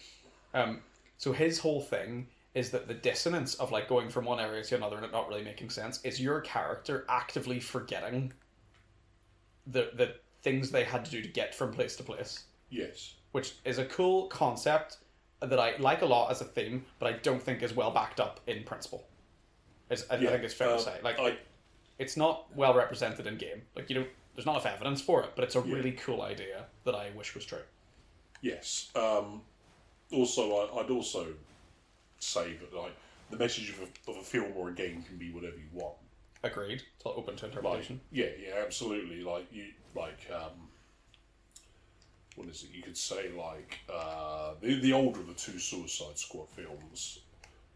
So his whole thing is that the dissonance of like going from one area to another and it not really making sense is your character actively forgetting the things they had to do to get from place to place. Yes. Which is a cool concept that I like a lot as a theme, but I don't think is well backed up in principle. I think it's fair to say. It's not well represented in game. Like there's not enough evidence for it, but it's a really cool idea that I wish was true. Yes. Also, I'd also say that like the message of a film or a game can be whatever you want. Agreed. It's all open to interpretation. Yeah, absolutely. What is it? You could say the older of the two Suicide Squad films.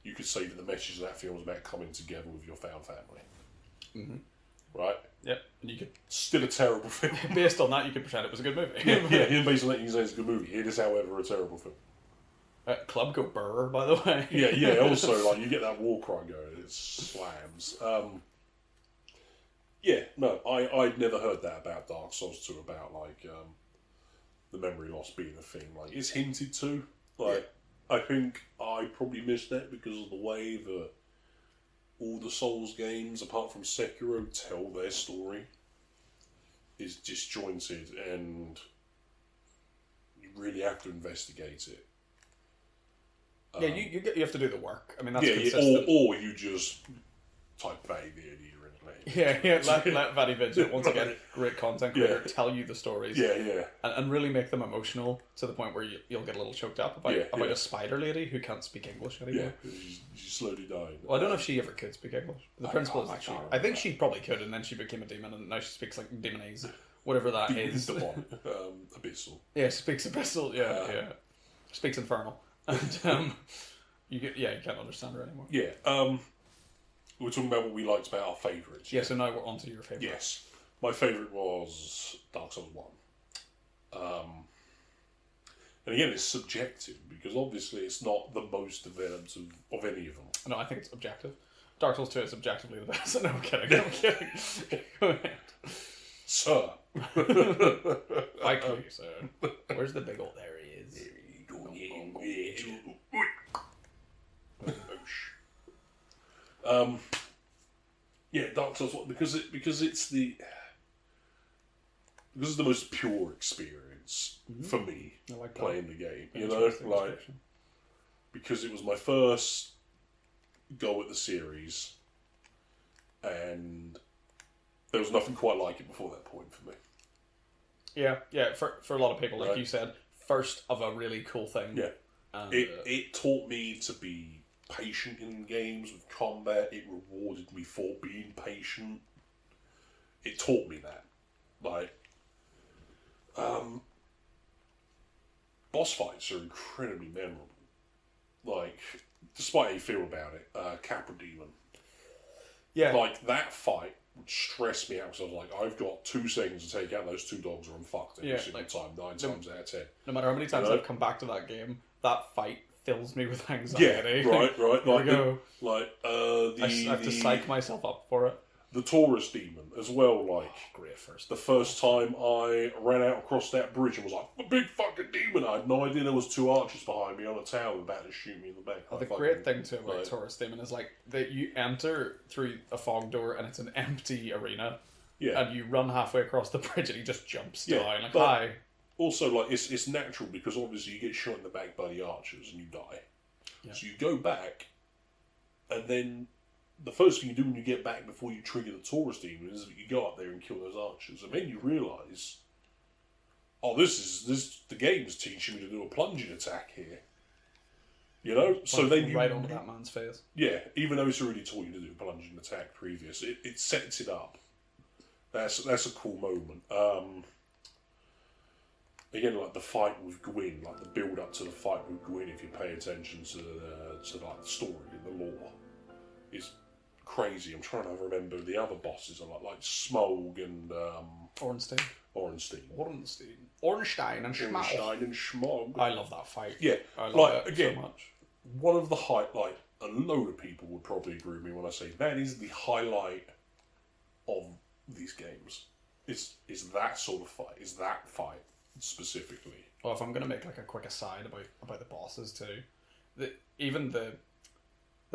You could say that the message of that film is about coming together with your found family. Mm-hmm. Right. Yep. And you could still a terrible film. Based on that, you could pretend it was a good movie. Based on that, you can say it's a good movie. It is, however, a terrible film. Club go burr, by the way. Yeah. Also, you get that war cry going, it slams. I'd never heard that about Dark Souls 2 about the memory loss being a thing. Like it's hinted to. I think I probably missed that because of the way that all the Souls games, apart from Sekiro, tell their story is disjointed, and you really have to investigate it. You have to do the work. I mean, that's consistent. Or you just type Vanny Video and let Vanny Video, once again, great content creator, tell you the stories. And really make them emotional to the point where you'll get a little choked up about a spider lady who can't speak English anymore. Yeah, she's slowly dying. Well, I don't know if she ever could speak English. The principle is actually... I think she probably could, and then she became a demon, and now she speaks like demonese, whatever that is. Abyssal. Yeah, she speaks Abyssal, yeah. Speaks Infernal. And you can't understand her anymore. Yeah. We were talking about what we liked about our favourites. Yeah, so now we're on to your favourite. Yes. My favourite was Dark Souls 1. And again, it's subjective, because obviously it's not the most developed of any of them. No, I think it's objective. Dark Souls 2 is objectively the best. No, I'm kidding. Go ahead. Sir. Like you, sir. Where's the big old... There he is. Dark Souls 1, because it's the most pure experience for me playing the game. Because it was my first go at the series, and there was nothing quite like it before that point for me. Yeah. For a lot of people, like you said, first of a really cool thing. Yeah. It taught me to be patient in games with combat. It rewarded me for being patient. It taught me that. Boss fights are incredibly memorable. Despite how you feel about it, Capra Demon. Yeah. That fight would stress me out, because I was like, I've got 2 seconds to take out those 2 dogs or I'm fucked every single time, 9 times out of 10. No matter how many times I've come back to that game, that fight fills me with anxiety. Yeah, right. Here we go. I have to psych myself up for it. the tourist demon as well. Like, great first. The first time I ran out across that bridge and was like, the big fucking demon. I had no idea there was 2 archers behind me on a tower about to shoot me in the back. The great thing too about tourist demon is like that you enter through a fog door and it's an empty arena. Yeah. And you run halfway across the bridge and he just jumps down. Like, but hi. Also, like, it's natural because obviously you get shot in the back by the archers and you die. Yeah. So you go back, and then the first thing you do when you get back before you trigger the tourist demon is that you go up there and kill those archers. And then you realise, oh, the game's teaching me to do a plunging attack here. You know? So then you... Right onto that man's face. Yeah, even though it's already taught you to do a plunging attack previous, it sets it up. That's a cool moment. Again, like the fight with Gwyn, like the build up to the fight with Gwyn, if you pay attention to like the story and the lore, is crazy. I'm trying to remember the other bosses are like Smog and Ornstein and Schmog. I love that fight. Yeah, I love it again, so much. One of the like a load of people would probably agree with me when I say that is the highlight of these games. Is that sort of fight? Is that fight specifically? Well, if I'm going to make like a quick aside about the bosses too, even the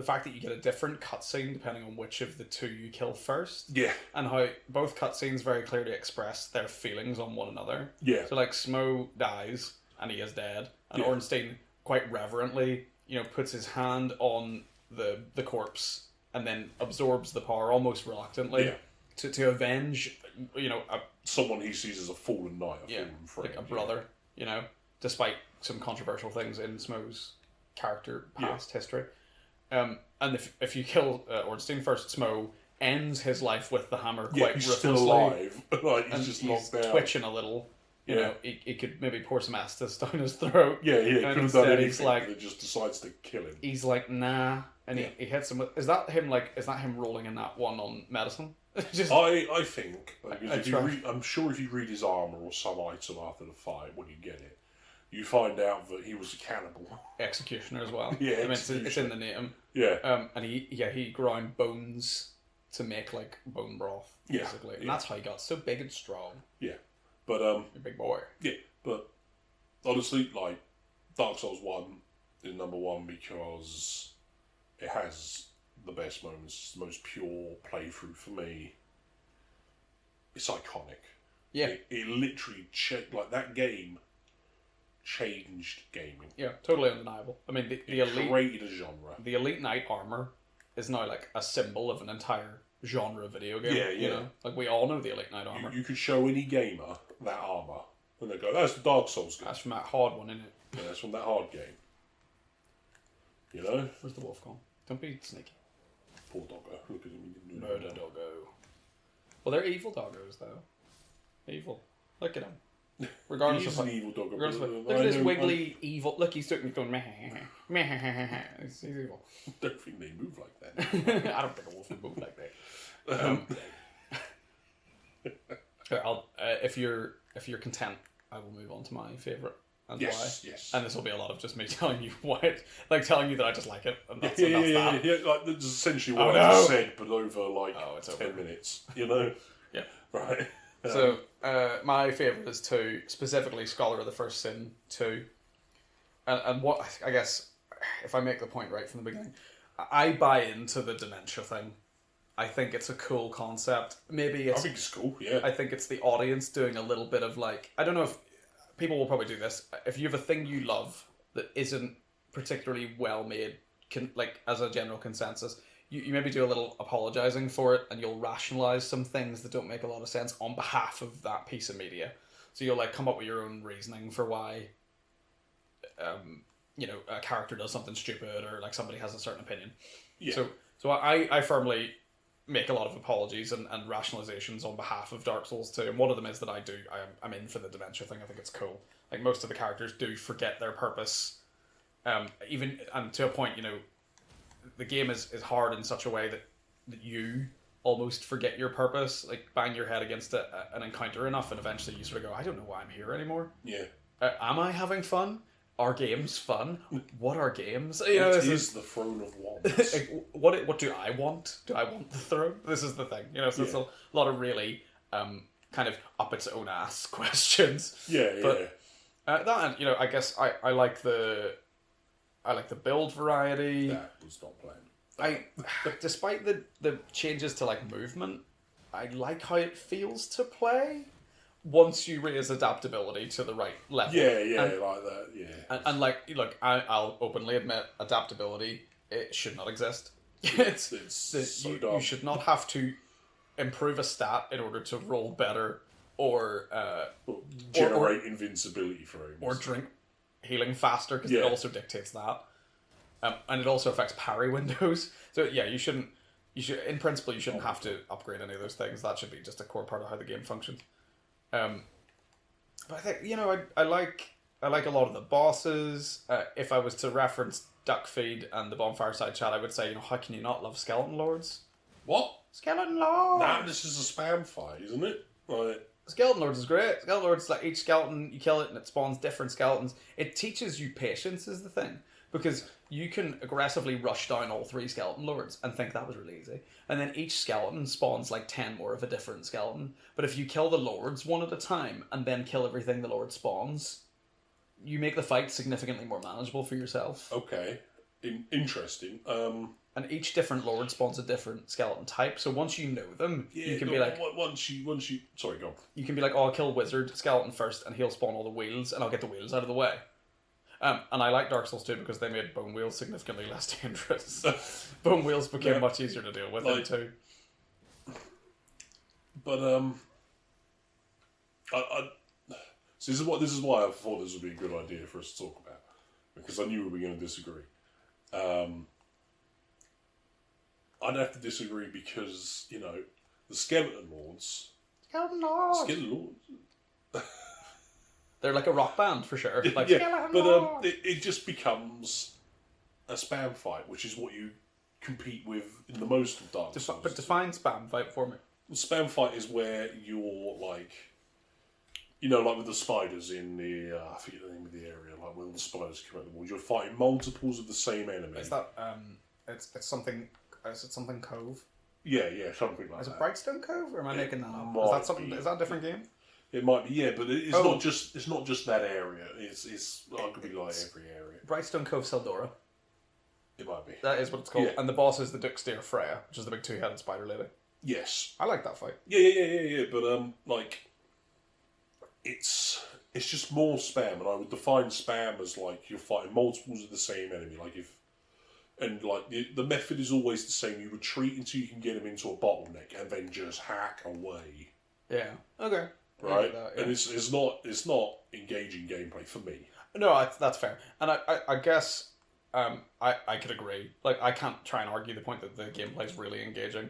fact that you get a different cutscene depending on which of the 2 you kill first. Yeah. And how both cutscenes very clearly express their feelings on one another. Yeah. So like Smo dies and he is dead, and Ornstein quite reverently, puts his hand on the corpse and then absorbs the power almost reluctantly. Yeah. To avenge, someone he sees as a fallen knight, a fallen friend, like a brother, despite some controversial things in Smo's character past history. And if you kill Ornstein first, Smo ends his life with the hammer quite he's ruthlessly. Still alive. Like, he's just knocked out. Twitching a little. You know, he could maybe pour some Estus down his throat. Yeah, he could have done anything. He's like, but just decides to kill him. He's like, nah, and he hits him with. Is that him rolling in that one on medicine? I think I'm sure if you read his armor or some item after the fight when you get it, you find out that he was a cannibal, executioner as well. Yeah, it's in the name. Yeah. And he ground bones to make like bone broth, basically, and that's how he got so big and strong. Yeah, but a big boy. Yeah, but honestly, like Dark Souls 1 is number 1 because it has the best moments, the most pure playthrough for me. It's iconic. Yeah. It literally like that game changed gaming. Yeah, totally undeniable. I mean, the elite created a genre. The Elite Knight armor is now like a symbol of an entire genre of video game. Yeah, You know? Like we all know the Elite Knight armor. You could show any gamer that armor and they go, "That's the Dark Souls game." That's from that hard one, isn't it? Yeah, that's from that hard game. You know? Where's the wolf gone? Don't be sneaky. Poor doggo. Look at him. Murder doggo. Well, they're evil doggos, though. Evil. Look at him. Regardless he's of an evil doggo. Look at this wiggly evil. Look, he's going meh. He's evil. I don't think they move like that. I don't think a wolf would move like that. If you're content, I will move on to my favourite. And why. Yes. And this will be a lot of just me telling you why, telling you that I just like it. And that's yeah. Like that's essentially what I just said, but over like 10 minutes. You know. Yeah. Right. So my favourite is 2, specifically Scholar of the First Sin 2. And what I guess if I make the point right from the beginning, I buy into the dementia thing. I think it's a cool concept. I think it's cool. Yeah. I think it's the audience doing a little bit of like, I don't know if people will probably do this. If you have a thing you love that isn't particularly well made, like as a general consensus, you maybe do a little apologizing for it, and you'll rationalize some things that don't make a lot of sense on behalf of that piece of media. So you'll like come up with your own reasoning for why, a character does something stupid or like somebody has a certain opinion. Yeah. So I firmly make a lot of apologies and rationalizations on behalf of Dark Souls 2, and one of them is that I'm in for the dementia thing. I think it's cool. Like most of the characters do forget their purpose, even and to a point, the game is hard in such a way that you almost forget your purpose, like bang your head against an encounter enough, and eventually you sort of go, I don't know why I'm here anymore. Yeah. Am I having fun? are games fun? What are games? This is the throne of wands. What do I want? Do I want the throne? This is the thing. So it's a lot of really kind of up its own ass questions. But I guess I like the build variety. That was not planned. Despite the changes to like movement, I like how it feels to play. Once you raise adaptability to the right level. Like that, yeah. And like, look, I'll openly admit, adaptability, it should not exist. You should not have to improve a stat in order to roll better or generate invincibility frames. Or drink healing faster, because it also dictates that. And it also affects parry windows. So yeah, you shouldn't have to upgrade any of those things. That should be just a core part of how the game functions. But I think I like a lot of the bosses. If I was to reference Duckfeed and the Bonfire Side Chat, I would say, how can you not love Skeleton Lords? What? Skeleton Lords! Nah, this is a spam fight, isn't it? Like... Skeleton Lords is great. Skeleton Lords, like each skeleton, you kill it and it spawns different skeletons. It teaches you patience is the thing. Because you can aggressively rush down all 3 Skeleton Lords and think that was really easy. And then each skeleton spawns like 10 more of a different skeleton. But if you kill the Lords one at a time and then kill everything the Lord spawns, you make the fight significantly more manageable for yourself. Okay. Interesting. And each different Lord spawns a different skeleton type. So once you know them, you can be like... Once you... Sorry, go on. You can be like, I'll kill Wizard Skeleton first and he'll spawn all the wheels and I'll get the wheels out of the way. And I like Dark Souls 2 because they made bone wheels significantly less dangerous. Bone wheels became much easier to deal with in 2. But so this is why I thought this would be a good idea for us to talk about, because I knew we were going to disagree. I'd have to disagree because the Skeleton Lords. They're like a rock band, for sure. Like, but it just becomes a spam fight, which is what you compete with in the most of Dark Souls. But define spam fight for me. Spam fight is where you're like, like with the spiders in the, I forget the name of the area, like when the spiders come out of the wall, you're fighting multiples of the same enemy. Is that, it's something, is it something Cove? Yeah, something like that. Is it Brightstone Cove, or am I making that up? Is that a different game? It might be, yeah, but it's not just that area. It's arguably like every area. Brightstone Cove Seldora. It might be. That is what it's called. Yeah. And the boss is the Duxteer Freya, which is the big 2-headed spider lady. Yes. I like that fight. Yeah. But like, it's just more spam, and I would define spam as like you're fighting multiples of the same enemy. Like the method is always the same. You retreat until you can get them into a bottleneck, and then just hack away. Yeah. Okay. Right, and it's not engaging gameplay for me. No, that's fair, and I guess I could agree. Like, I can't try and argue the point that the gameplay is really engaging.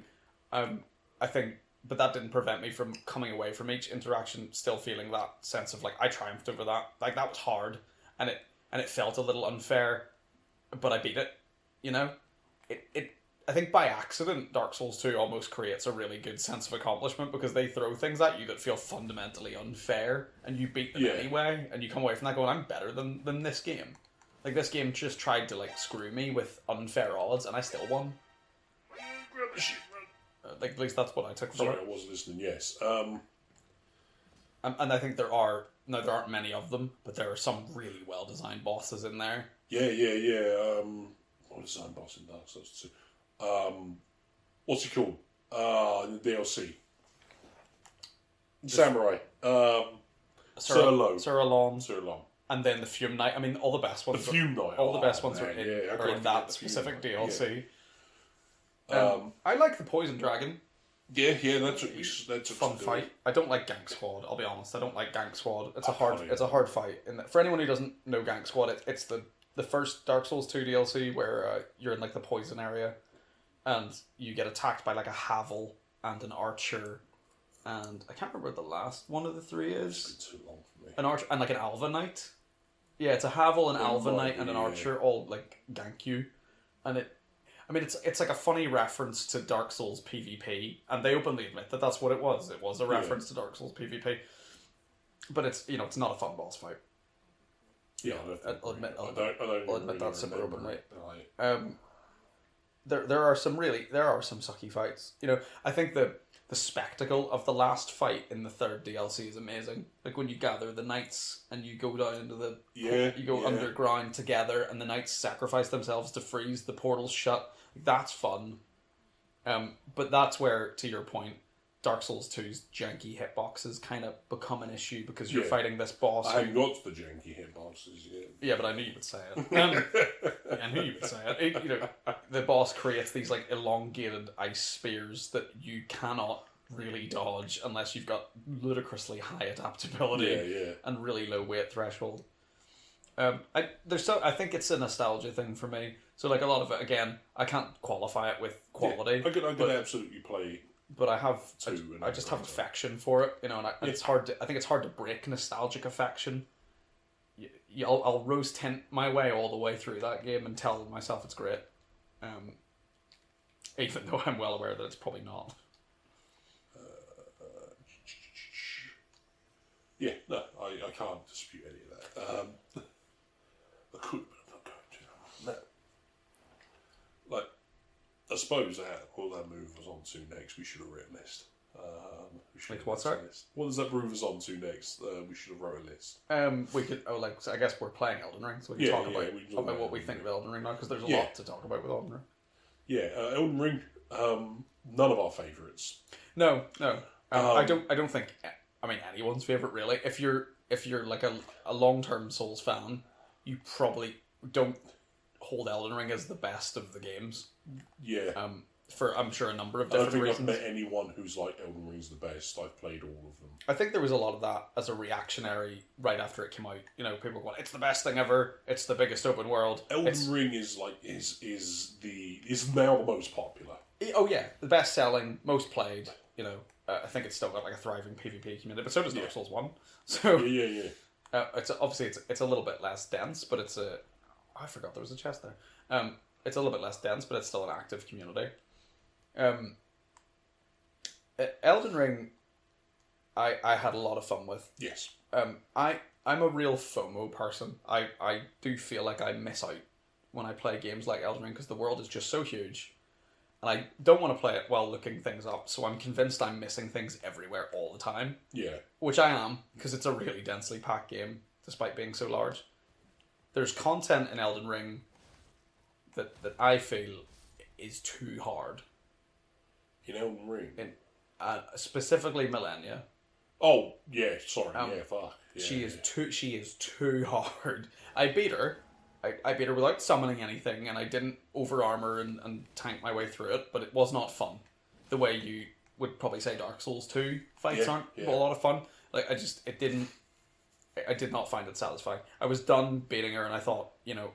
I think, but that didn't prevent me from coming away from each interaction still feeling that sense of like I triumphed over that. Like, that was hard, and it felt a little unfair, but I beat it. I think by accident, Dark Souls 2 almost creates a really good sense of accomplishment because they throw things at you that feel fundamentally unfair, and you beat them anyway, and you come away from that going, I'm better than this game. Like, this game just tried to, like, screw me with unfair odds, and I still won. Like, at least that's what I took from it. Sorry, I wasn't listening, yes. And I think there aren't many of them, but there are some really well-designed bosses in there. Yeah. Well-designed boss in Dark Souls 2. What's it called? In the DLC. Samurai. Sir Alon. And then the Fume Knight. I mean, all the best ones. The Fume Knight. All the best ones are in that specific DLC. I like the Poison Dragon. Yeah, that's a fun fight. I don't like Gank Squad. I'll be honest. I don't like Gank Squad. It's a hard fight. And for anyone who doesn't know Gank Squad, it's the first Dark Souls 2 DLC where you're in like the poison area. And you get attacked by like a Havel and an Archer, and I can't remember what the last one of the 3 is. It's been too long for me. An Archer and like an Alva Knight. Yeah, it's a Havel, an Alva Knight, and an Archer all like gank you, and it's like a funny reference to Dark Souls PvP, and they openly admit that that's what it was. It was a reference to Dark Souls PvP, but it's it's not a fun boss fight. Yeah, I'll admit really that super openly. Right. There are some sucky fights. You know, I think the spectacle of the last fight in the third DLC is amazing. Like when you gather the knights and you go down into underground together, and the knights sacrifice themselves to freeze the portals shut. That's fun. But that's where, to your point, Dark Souls 2's janky hitboxes kind of become an issue because you're fighting this boss. I haven't got to the janky hitboxes yet. Yeah, but I knew you would say it. I knew you would say it. You know, the boss creates these like elongated ice spears that you cannot really dodge unless you've got ludicrously high adaptability and really low weight threshold. I think it's a nostalgia thing for me. So like a lot of it, again, I can't qualify it with quality. I could absolutely play. But I just have affection for it, you know, and I think it's hard to break nostalgic affection. I'll rose tint my way all the way through that game and tell myself it's great, even though I'm well aware that it's probably not. Yeah, no, I can't dispute any of that. I could, but I'm not going to. No. Like, I suppose that all that move us on to next, we should have written a list. What's that? What does that move us on to next? We should have wrote a list. We could. So I guess we're playing Elden Ring, so we can talk about what we think of Elden Ring now, because there's a lot to talk about with Elden Ring. Yeah, Elden Ring. None of our favourites. No. I don't think. I mean, anyone's favourite really. If you're like a long-term Souls fan, you probably don't hold Elden Ring as the best of the games. Yeah. For I'm sure a number of different reasons. I've met anyone who's like Elden Ring's the best. I've played all of them. I think there was a lot of that as a reactionary right after it came out. You know, people going, "It's the best thing ever. It's the biggest open world." Elden Ring is now the most popular. Oh yeah, the best selling, most played. You know, I think it's still got like a thriving PvP community, but so does Dark Souls 1. So yeah. It's obviously it's a little bit less dense, but it's a. I forgot there was a chest there. It's a little bit less dense, but it's still an active community. Elden Ring, I had a lot of fun with. Yes. I'm a real FOMO person. I do feel like I miss out when I play games like Elden Ring because the world is just so huge, and I don't want to play it while looking things up. So I'm convinced I'm missing things everywhere all the time. Yeah. Which I am, because it's a really densely packed game, despite being so large. There's content in Elden Ring that I feel is too hard. In Elden Ring? Specifically Millennia. Oh, yeah, sorry, fuck. Yeah, she is too hard. I beat her. I beat her without summoning anything, and I didn't over armor and tank my way through it, but it was not fun. The way you would probably say Dark Souls 2 fights aren't a lot of fun. Like, I did not find it satisfying. I was done beating her, and I thought, you know,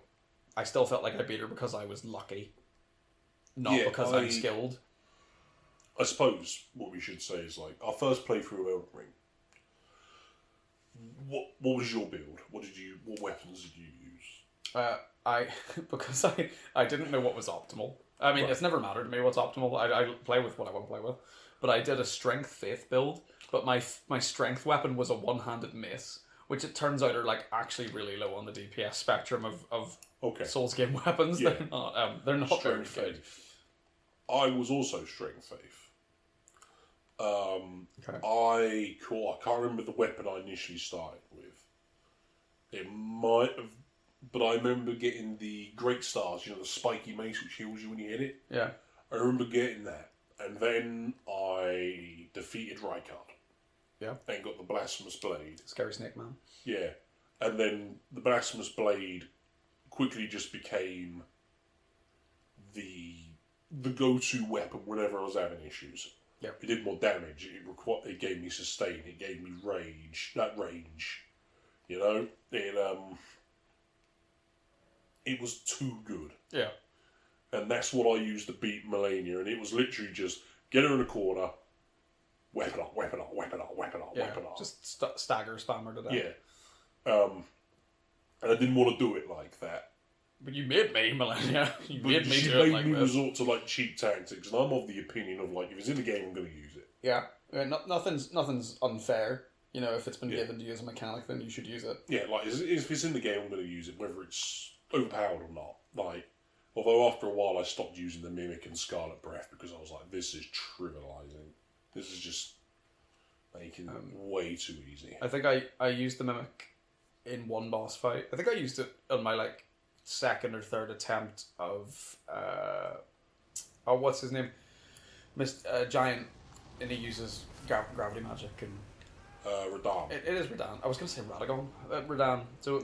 I still felt like I beat her because I was lucky, not because I'm skilled. I suppose what we should say is, like, our first playthrough of Elden Ring. What was your build? What weapons did you use? Because I didn't know what was optimal. I mean, It's never mattered to me what's optimal. I play with what I want to play with. But I did a strength faith build, but my strength weapon was a one-handed mace, which it turns out are like actually really low on the DPS spectrum of Souls game weapons. Yeah. They're not very good. I was also strength faith. I can't remember the weapon I initially started with. It might have, but I remember getting the Great Stars, the spiky mace which heals you when you hit it. Yeah. I remember getting that. And then I defeated Rykard. Yeah. And got the Blasphemous Blade. Scary Snake Man. Yeah. And then the Blasphemous Blade quickly just became the go-to weapon whenever I was having issues. Yeah. It did more damage. It gave me sustain. It gave me range. It was too good. Yeah. And that's what I used to beat Millennia. And it was literally just get her in a corner, weapon up. Just stagger spammer to that. Yeah. And I didn't want to do it like that. But you made me, Millennia. You made me do it like this. Resort to like cheap tactics, and I'm of the opinion of like if it's in the game, I'm going to use it. Yeah, nothing's unfair. You know, if it's been given to you as a mechanic, then you should use it. Yeah, like, if it's in the game, I'm going to use it, whether it's overpowered or not. Like, although after a while I stopped using the Mimic and Scarlet Breath because I was like, this is trivialising. This is just making it way too easy. I think I used the Mimic in one boss fight. I think I used it on my, like, second or third attempt of... what's his name? Giant, and he uses gravity magic and... Radahn. It is Radahn. I was going to say Radagon. Radahn. So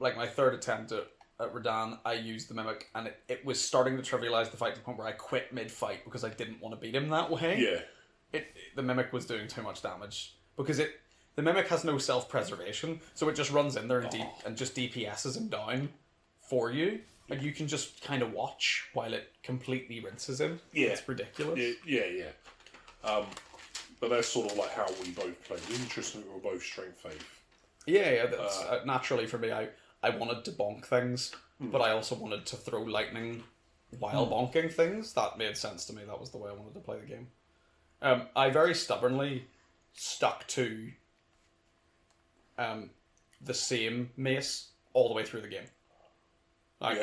my third attempt at Radahn, I used the Mimic, and it was starting to trivialise the fight to the point where I quit mid-fight because I didn't want to beat him that way. Yeah. The Mimic was doing too much damage. Because the Mimic has no self-preservation, so it just runs in there and just DPSs him down for you. And you can just kind of watch while it completely rinses him. Yeah. It's ridiculous. Yeah. But that's sort of like how we both played. Interesting, we were both strength faith. Yeah. That's, naturally for me, I wanted to bonk things, but I also wanted to throw lightning while bonking things. That made sense to me. That was the way I wanted to play the game. I very stubbornly stuck to the same mace all the way through the game. I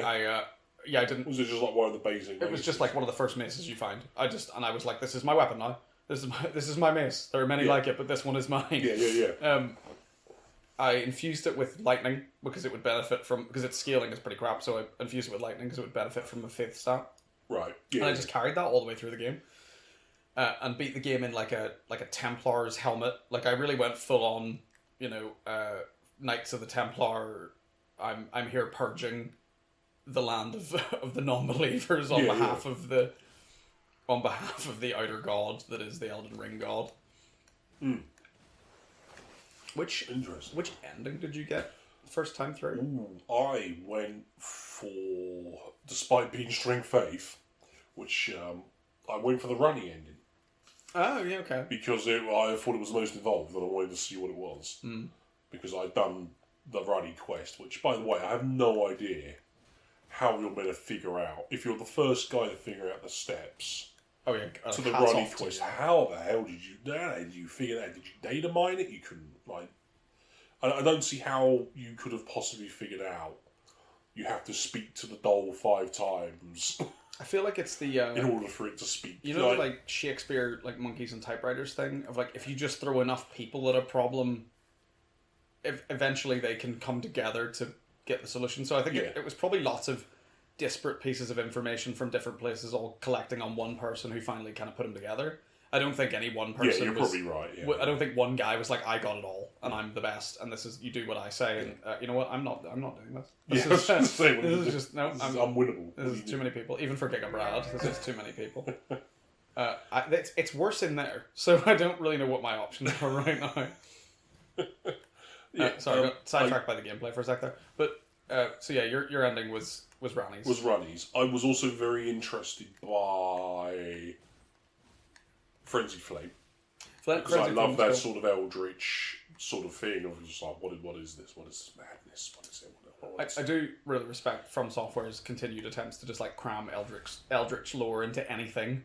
didn't. Was it just like one of the basic? It was just like one of the first maces you find. I was like, this is my weapon now. This is my mace. There are many like it, but this one is mine. Yeah. I infused it with lightning because it would benefit from because its scaling is pretty crap. So I infused it with lightning because it would benefit from a faith stat. Right. Yeah. And I just carried that all the way through the game, and beat the game in like a Templar's helmet. Like I really went full on, Knights of the Templar. I'm here purging the land of the non-believers on behalf of the outer god that is the Elden Ring god. Which ending did you get first time through? Ooh, I went for, despite being strength faith, which I went for the runny ending. Oh yeah, okay. Because I thought it was the most involved, and I wanted to see what it was. Because I'd done the runny quest, which, by the way, I have no idea how you're meant to figure out. If you're the first guy to figure out the steps to the runny quest, how the hell did you figure that? Did you data mine it? You couldn't, like... I don't see how you could have possibly figured out you have to speak to the doll 5 times. I feel like it's the... in order for it to speak. You know, like Shakespeare, like monkeys and typewriters thing? Of like, if you just throw enough people at a problem, eventually they can come together to get the solution. So I think it was probably lots of disparate pieces of information from different places all collecting on one person who finally kind of put them together. I don't think any one person you're probably right. Yeah. I don't think one guy was like, I got it all, and I'm the best, and this is, you do what I say, and you know what, I'm not doing this. This is just, no, I'm unwinnable. This is too many people. Even for Giga Brad, this is too many people. It's worse in there, so I don't really know what my options are right now. Sorry, I got sidetracked by the gameplay for a sec there. But, so yeah, your ending was Rannies. Was Rannies. I was also very interested by Frenzy Flame. Because I love that sort of eldritch sort of thing of just like, what is this? What is this madness? What is it? I do really respect FromSoftware's continued attempts to just like cram eldritch lore into anything.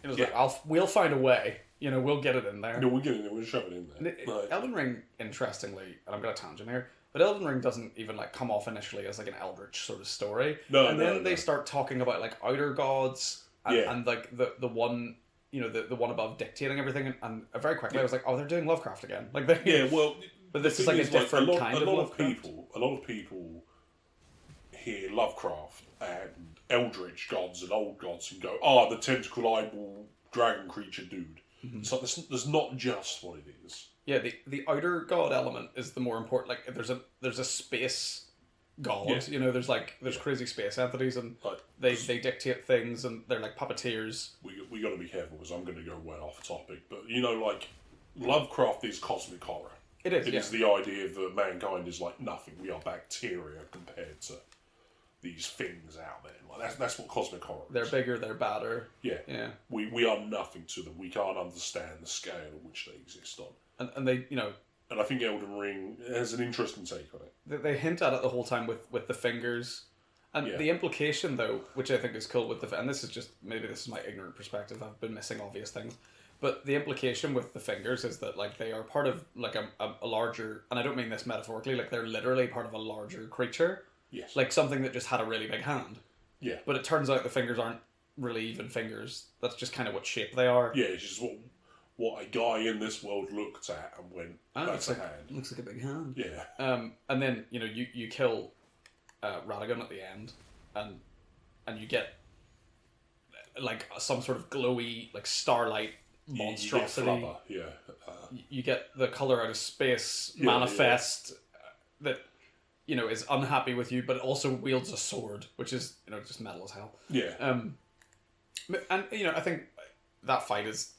It was like, we'll find a way. We'll get it in there. No, we'll get it in there. We'll shove it in there. Elden Ring, interestingly, and I'm going to tangent here, but Elden Ring doesn't even like come off initially as like an eldritch sort of story. Then they start talking about like outer gods and like the one... the one above dictating everything, and very quickly I was like, oh, they're doing Lovecraft again. Like, but this is like a different kind of Lovecraft. A lot of people hear Lovecraft and eldritch gods and old gods and go, the tentacle eyeball dragon creature dude. So there's not just what it is. Yeah, the outer god element is the more important. Like, there's a space god. There's crazy space entities, and they dictate things, and they're like puppeteers. We got to be careful because I'm going to go way off topic, but like Lovecraft is cosmic horror. It is. It is the idea that mankind is like nothing. We are bacteria compared to these things out there. Like that's what cosmic horror is. They're bigger. They're badder. Yeah. We are nothing to them. We can't understand the scale at which they exist on. And they And I think Elden Ring has an interesting take on it. They hint at it the whole time with the fingers. And the implication, though, which I think is cool and this is just, maybe this is my ignorant perspective, I've been missing obvious things, But the implication with the fingers is that like they are part of like a larger, and I don't mean this metaphorically, like they're literally part of a larger creature. Yes. Like something that just had a really big hand. Yeah. But it turns out the fingers aren't really even fingers. That's just kind of what shape they are. Yeah, it's just what a guy in this world looked at and went, that's a hand. Looks like a big hand. Yeah. And then, you know, you kill Radagon at the end, and you get like some sort of glowy, like starlight monstrosity. You get the color out of space manifest that, you know, is unhappy with you, but also wields a sword, which is, you know, just metal as hell. Yeah. And, you know, I think that fight is...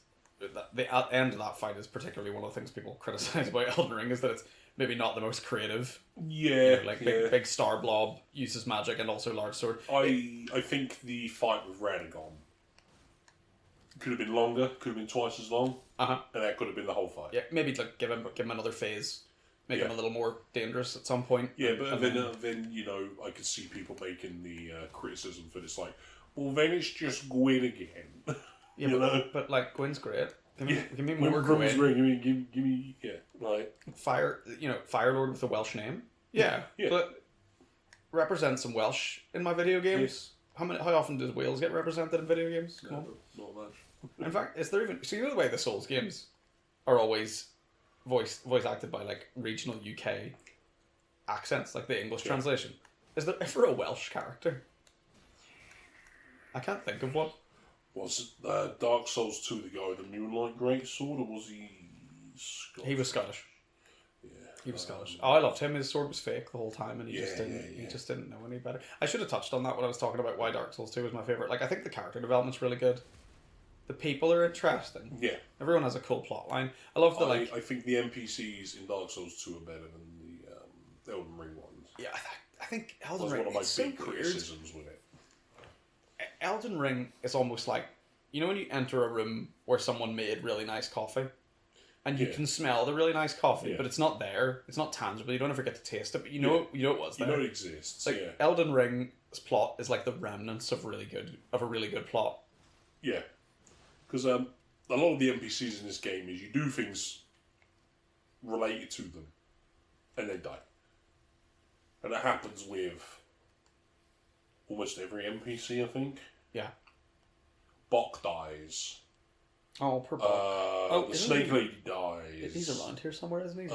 The end of that fight is particularly one of the things people criticize about Elden Ring, is that it's maybe not the most creative. Yeah. You know, like big star blob uses magic and also large sword. I think the fight with Radagon could have been longer, could have been twice as long, and that could have been the whole fight. Yeah, maybe like give him another phase, make him a little more dangerous at some point. Yeah, but then you know, I could see people making the criticism for this, like, well, then it's just Gwyn again. Yeah, but like Gwyn's great. Give me more Gwyn. Give me, like Fire Lord with a Welsh name. Yeah, but represent some Welsh in my video games. Yeah. How often does Wales get represented in video games? No, not much. In fact, is there even... So you know the way the Souls games are always voice acted by like regional UK accents, like the English translation. Is there ever a Welsh character? I can't think of one. Was it Dark Souls 2 the guy with the Moonlight Greatsword, or was he Scottish? He was Scottish. Yeah. He was Scottish. Oh, I loved him. His sword was fake the whole time, and he just didn't know any better. I should have touched on that when I was talking about why Dark Souls 2 was my favourite. Like, I think the character development's really good. The people are interesting. Yeah. Everyone has a cool plot line. I love the, I think the NPCs in Dark Souls 2 are better than the Elden Ring ones. Yeah, I think Elden Ring... That's one of my big criticisms with it. Elden Ring is almost like, you know when you enter a room where someone made really nice coffee, and you can smell the really nice coffee, but it's not there, it's not tangible, you don't ever get to taste it, but you know it was there. You know it exists. Like Elden Ring's plot is like the remnants of a really good plot. Yeah, because a lot of the NPCs in this game is you do things related to them, and they die, and it happens with almost every NPC, I think. Yeah. Bok dies. Oh, poor Bok. The Snake Lady dies. He's around here somewhere, isn't he?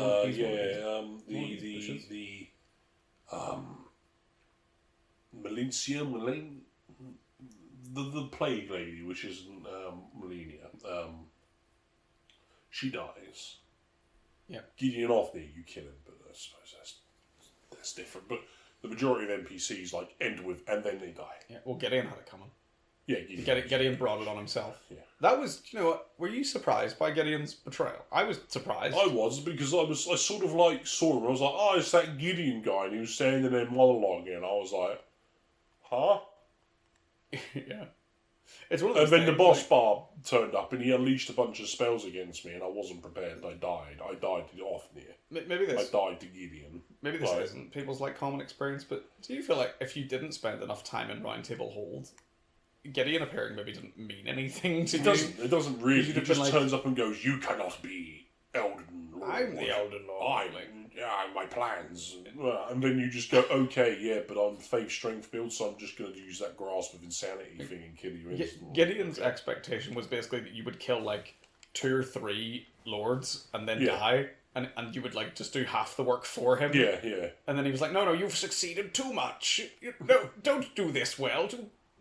Malencia, the Plague Lady, which isn't Melania, she dies. Yeah. Gideon Ofnir, you kill him, but I suppose that's different. But the majority of NPCs like end with, and then they die. Yeah, well, Gideon had it coming. Yeah, Gideon brought it on himself. Yeah. That was, you know what, were you surprised by Gideon's betrayal? I was surprised. I was, because I sort of like saw him, I was like, oh, it's that Gideon guy, and he was standing there monologuing, and I was like, huh? Yeah. It's one of those and then the boss like... bar turned up, and he unleashed a bunch of spells against me, and I wasn't prepared, I died to Ofnir. Maybe this... I died to Gideon. Maybe this isn't people's like common experience, but do you feel like if you didn't spend enough time in Roundtable Hold, Gideon appearing maybe didn't mean anything to you? It doesn't really. He just turns up and goes, "You cannot be Elden Lord. I'm the Elden Lord. My plans." And then you just go, "Okay, yeah, but I'm faith strength build, so I'm just going to use that grasp of insanity thing and kill you instantly." Gideon's expectation was basically that you would kill like 2 or 3 lords and then die. And you would like just do half the work for him. Yeah. And then he was like, "No, you've succeeded too much. No, don't do this well.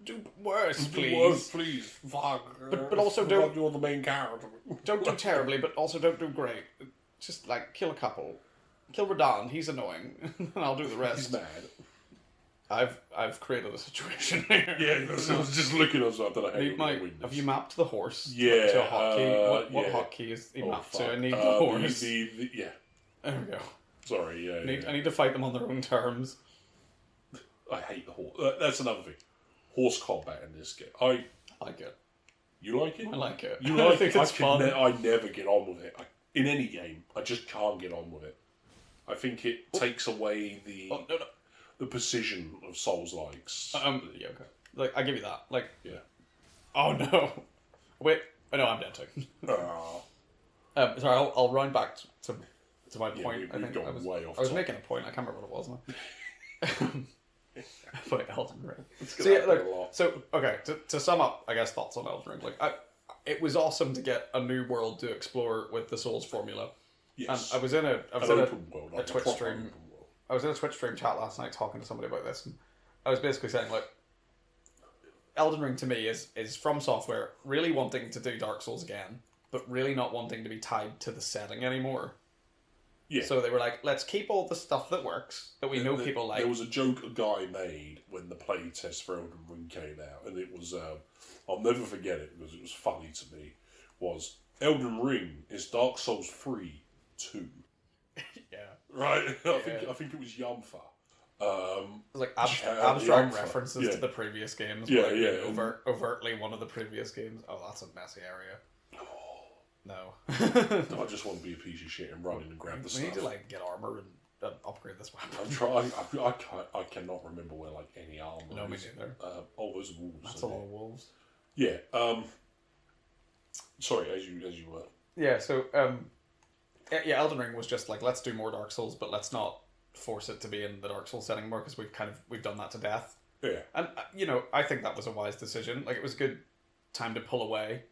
Do worse, please. Do worse, please. Fuck. But also don't. You're the main character. Don't do terribly, but also don't do great. Just like kill a couple. Kill Radahn. He's annoying, and I'll do the rest." He's mad. I've created a situation here. Yeah, I was just looking at something. Have you mapped the horse? Yeah. To a hotkey? What hotkey is he mapped to? I need the horse. Yeah. There we go. Sorry, yeah. I need to fight them on their own terms. I hate the horse. That's another thing. Horse combat in this game. I like it. You like it? I like it. You like I think it's fun. I never get on with it. In any game, I just can't get on with it. I think it takes away the precision of Souls-likes. Yeah, okay. Like, I give you that. Like, yeah. Oh no! Wait, Oh no, I'm dead too. Oh. Sorry, I'll round back to my point. We've gone way off. I was making a point. I can't remember what it was now. But Elden Ring. So okay, to sum up, I guess thoughts on Elden Ring. Like, it was awesome to get a new world to explore with the Souls formula. Yes. And I was in a Twitch stream. I was in a Twitch stream chat last night talking to somebody about this, and I was basically saying, like, Elden Ring to me is FromSoftware really wanting to do Dark Souls again, but really not wanting to be tied to the setting anymore. Yeah. So they were like, let's keep all the stuff that works, that we know people like. There was a joke a guy made when the playtest for Elden Ring came out, and it was, I'll never forget it because it was funny to me, was Elden Ring is Dark Souls 3 2. Yeah. Right? I think it was Yumfa. Like abstract references to the previous games. Overtly one of the previous games. Oh, that's a messy area. No. I just want to be a piece of shit and run in and grab the stuff. We need to like get armor and upgrade this weapon. I'm trying. I cannot remember where like any armor. No, me neither. Those wolves. That's a lot of wolves. Yeah. Sorry, as you were. Yeah. So yeah, Elden Ring was just like, let's do more Dark Souls, but let's not force it to be in the Dark Souls setting more because we've done that to death. Yeah. And I think that was a wise decision. Like, it was a good time to pull away.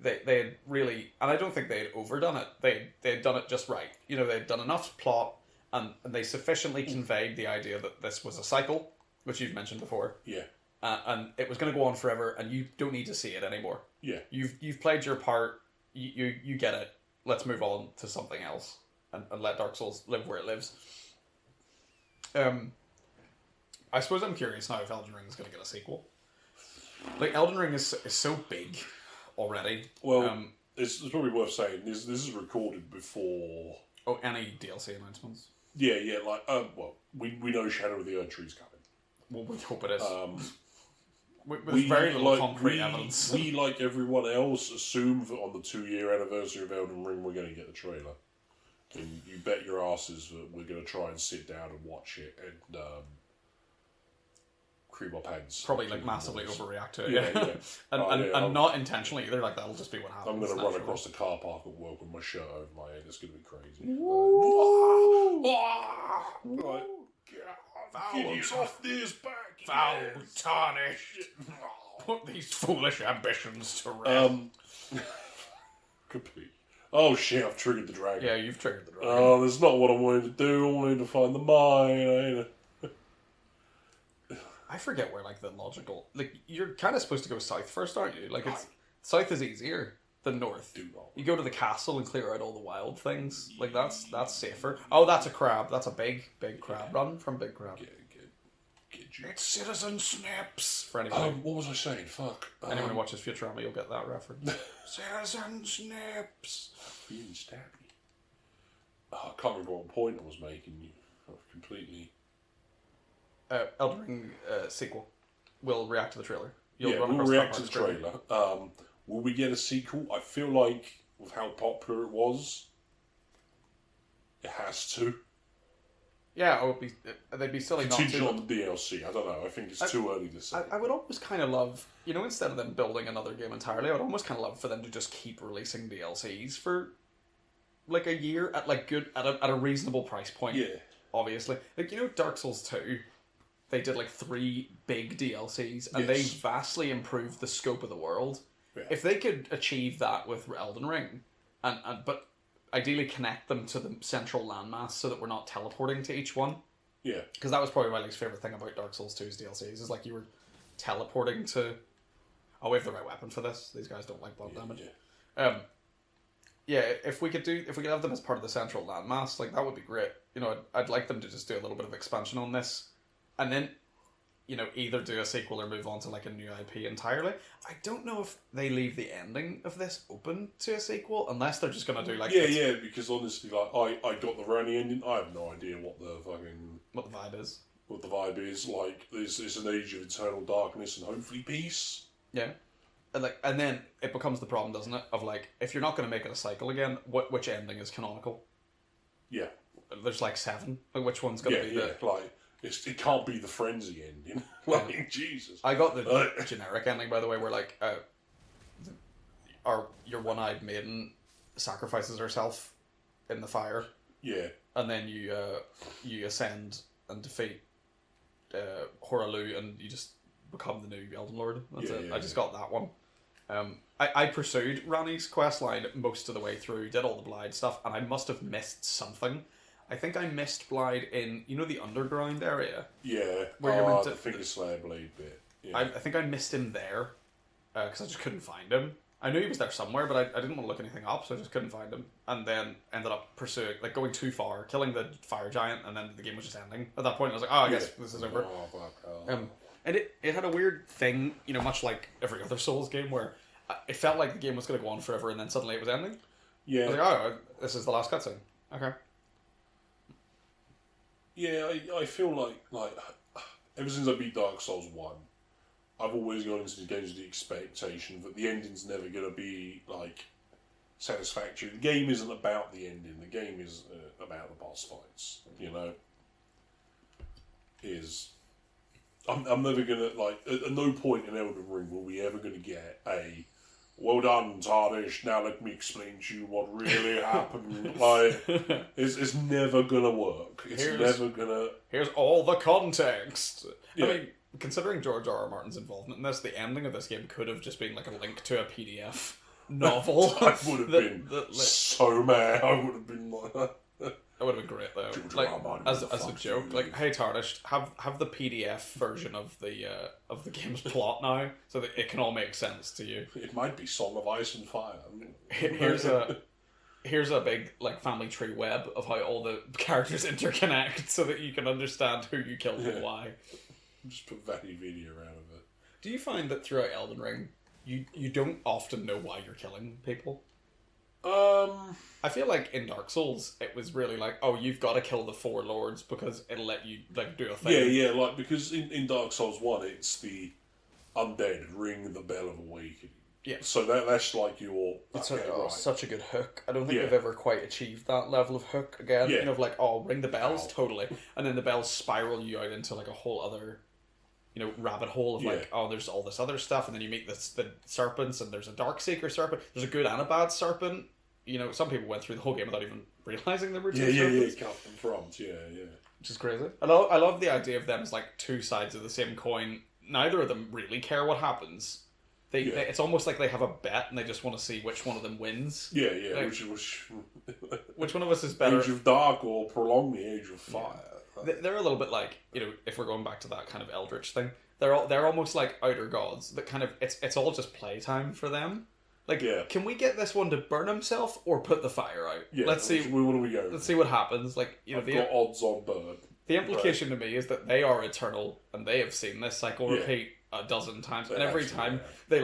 They had really, and I don't think they had overdone it. They had done it just right. They had done enough plot, and they sufficiently conveyed the idea that this was a cycle, which you've mentioned before. Yeah. And it was going to go on forever, and you don't need to see it anymore. Yeah. You've played your part. You get it. Let's move on to something else, and let Dark Souls live where it lives. I suppose I'm curious now if Elden Ring is going to get a sequel. Like, Elden Ring is so big already. Well, it's probably worth saying this is recorded before. Oh, any DLC announcements? Yeah. Like, we know Shadow of the Erdtree's coming. Well, we hope it is. With very little concrete evidence. We, like everyone else, assume that on the 2-year anniversary of Elden Ring, we're going to get the trailer. And you bet your asses that we're going to try and sit down and watch it and cream our pants. Probably like massively overreact to it. Yeah. and not intentionally either. Like, that'll just be what happens. I'm going to run across the car park at work with my shirt over my head. It's going to be crazy. Get off this back. Foul, tarnished. Put these foolish ambitions to rest. Complete. Oh shit, I've triggered the dragon. Yeah, you've triggered the dragon. Oh, that's not what I wanted to do. I wanted to find the mine. I forget where, like, the logical... Like, you're kind of supposed to go south first, aren't you? Like, south is easier than north. You go to the castle and clear out all the wild things. Like, that's safer. Oh, that's a crab. That's a big crab. Run from Big Crab. It's Citizen Snips! For anybody. What was I saying? Fuck. Anyone who watches Futurama, you'll get that reference. Citizen Snips! Being stabby. I can't remember what point I was making. I've completely... Elden Ring sequel. We'll react to the trailer. We'll react to the trailer. Will we get a sequel? I feel like, with how popular it was, it has to. Yeah, they'd be silly not to. Contingent on the DLC. I don't know. I think it's too early to say. I would almost kind of love, instead of them building another game entirely, I would almost kind of love for them to just keep releasing DLCs for like a year at like at a reasonable price point. Yeah. Obviously, like Dark Souls 2, they did like 3 big DLCs, and they vastly improved the scope of the world. Yeah. If they could achieve that with Elden Ring, but ideally connect them to the central landmass so that we're not teleporting to each one. Yeah. Because that was probably my least favourite thing about Dark Souls 2's DLCs, is like you were teleporting to... Oh, we have the right weapon for this. These guys don't like blood damage. Yeah. If we could have them as part of the central landmass, like, that would be great. I'd like them to just do a little bit of expansion on this, and then, either do a sequel or move on to like a new IP entirely. I don't know if they leave the ending of this open to a sequel, unless they're just going to do like... Yeah, because honestly, like, I got the running ending. I have no idea what the vibe is. What the vibe is. Like, it's an age of eternal darkness and hopefully peace. Yeah. And then it becomes the problem, doesn't it? Of like, if you're not going to make it a cycle again, which ending is canonical? Yeah. There's like 7. Like, which one's going to be the... Like, it can't be the frenzy ending. Like, Jesus. I got the generic ending, by the way, where like your one-eyed maiden sacrifices herself in the fire. Yeah. And then you ascend and defeat Horalu, and you just become the new Elden Lord. That's it. I just got that one. I pursued Ranni's questline most of the way through, did all the Blide stuff, and I must have missed something. I think I missed Blide in, the underground area? Yeah, the Finger Slayer Blade bit. Yeah. I think I missed him there, because I just couldn't find him. I knew he was there somewhere, but I didn't want to look anything up, so I just couldn't find him. And then ended up pursuing, going too far, killing the fire giant, and then the game was just ending. At that point, I was like, I guess this is over. Oh, fuck. And it had a weird thing, much like every other Souls game, where it felt like the game was going to go on forever, and then suddenly it was ending. Yeah. I was like, this is the last cutscene. Okay. Yeah, I feel like ever since I beat Dark Souls 1, I've always gone into the games with the expectation that the ending's never going to be, satisfactory. The game isn't about the ending. The game is about the boss fights, I'm never going to, at no point in Elden Ring will we ever going to get a, well done, Tarnish, now let me explain to you what really happened. It's never going to work. Here's all the context. Yeah. I mean, considering George R.R. Martin's involvement in this, the ending of this game could have just been a link to a PDF novel. I would have been so mad. I would have been that would have been great though. As a joke, hey Tarnished, have the PDF version of the game's plot now, so that it can all make sense to you. It might be Song of Ice and Fire. Here's a big family tree web of how all the characters interconnect, so that you can understand who you killed and why. Just put Vanny Video out of it. Do you find that throughout Elden Ring, you don't often know why you're killing people? I feel like in Dark Souls, it was really you've got to kill the 4 lords because it'll let you do a thing. Yeah, because in Dark Souls 1, it's the undead ring the Bell of Awakening. Yeah. So that's your... It's such a good hook. I don't think they've ever quite achieved that level of hook again. Yeah. Ring the bells, totally. And then the bells spiral you out into a whole other... rabbit hole of there's all this other stuff, and then you meet the serpents, and there's a Darkseeker serpent. There's a good and a bad serpent. Some people went through the whole game without even realizing there were two serpents. Yeah, cut them front, yeah. Which is crazy. I love the idea of them as two sides of the same coin. Neither of them really care what happens. It's almost like they have a bet, and they just want to see which one of them wins. Yeah. Which one of us is better? Age of Dark or prolong the Age of Fire. Yeah. They're a little bit if we're going back to that kind of Eldritch thing, they're almost like outer gods that kind of it's all just playtime for them. Can we get this one to burn himself or put the fire out? Yeah, let's see. What do we go? Let's see what happens. I've got odds on burn. The implication to me is that they are eternal and they have seen this cycle repeat a dozen times, and every time they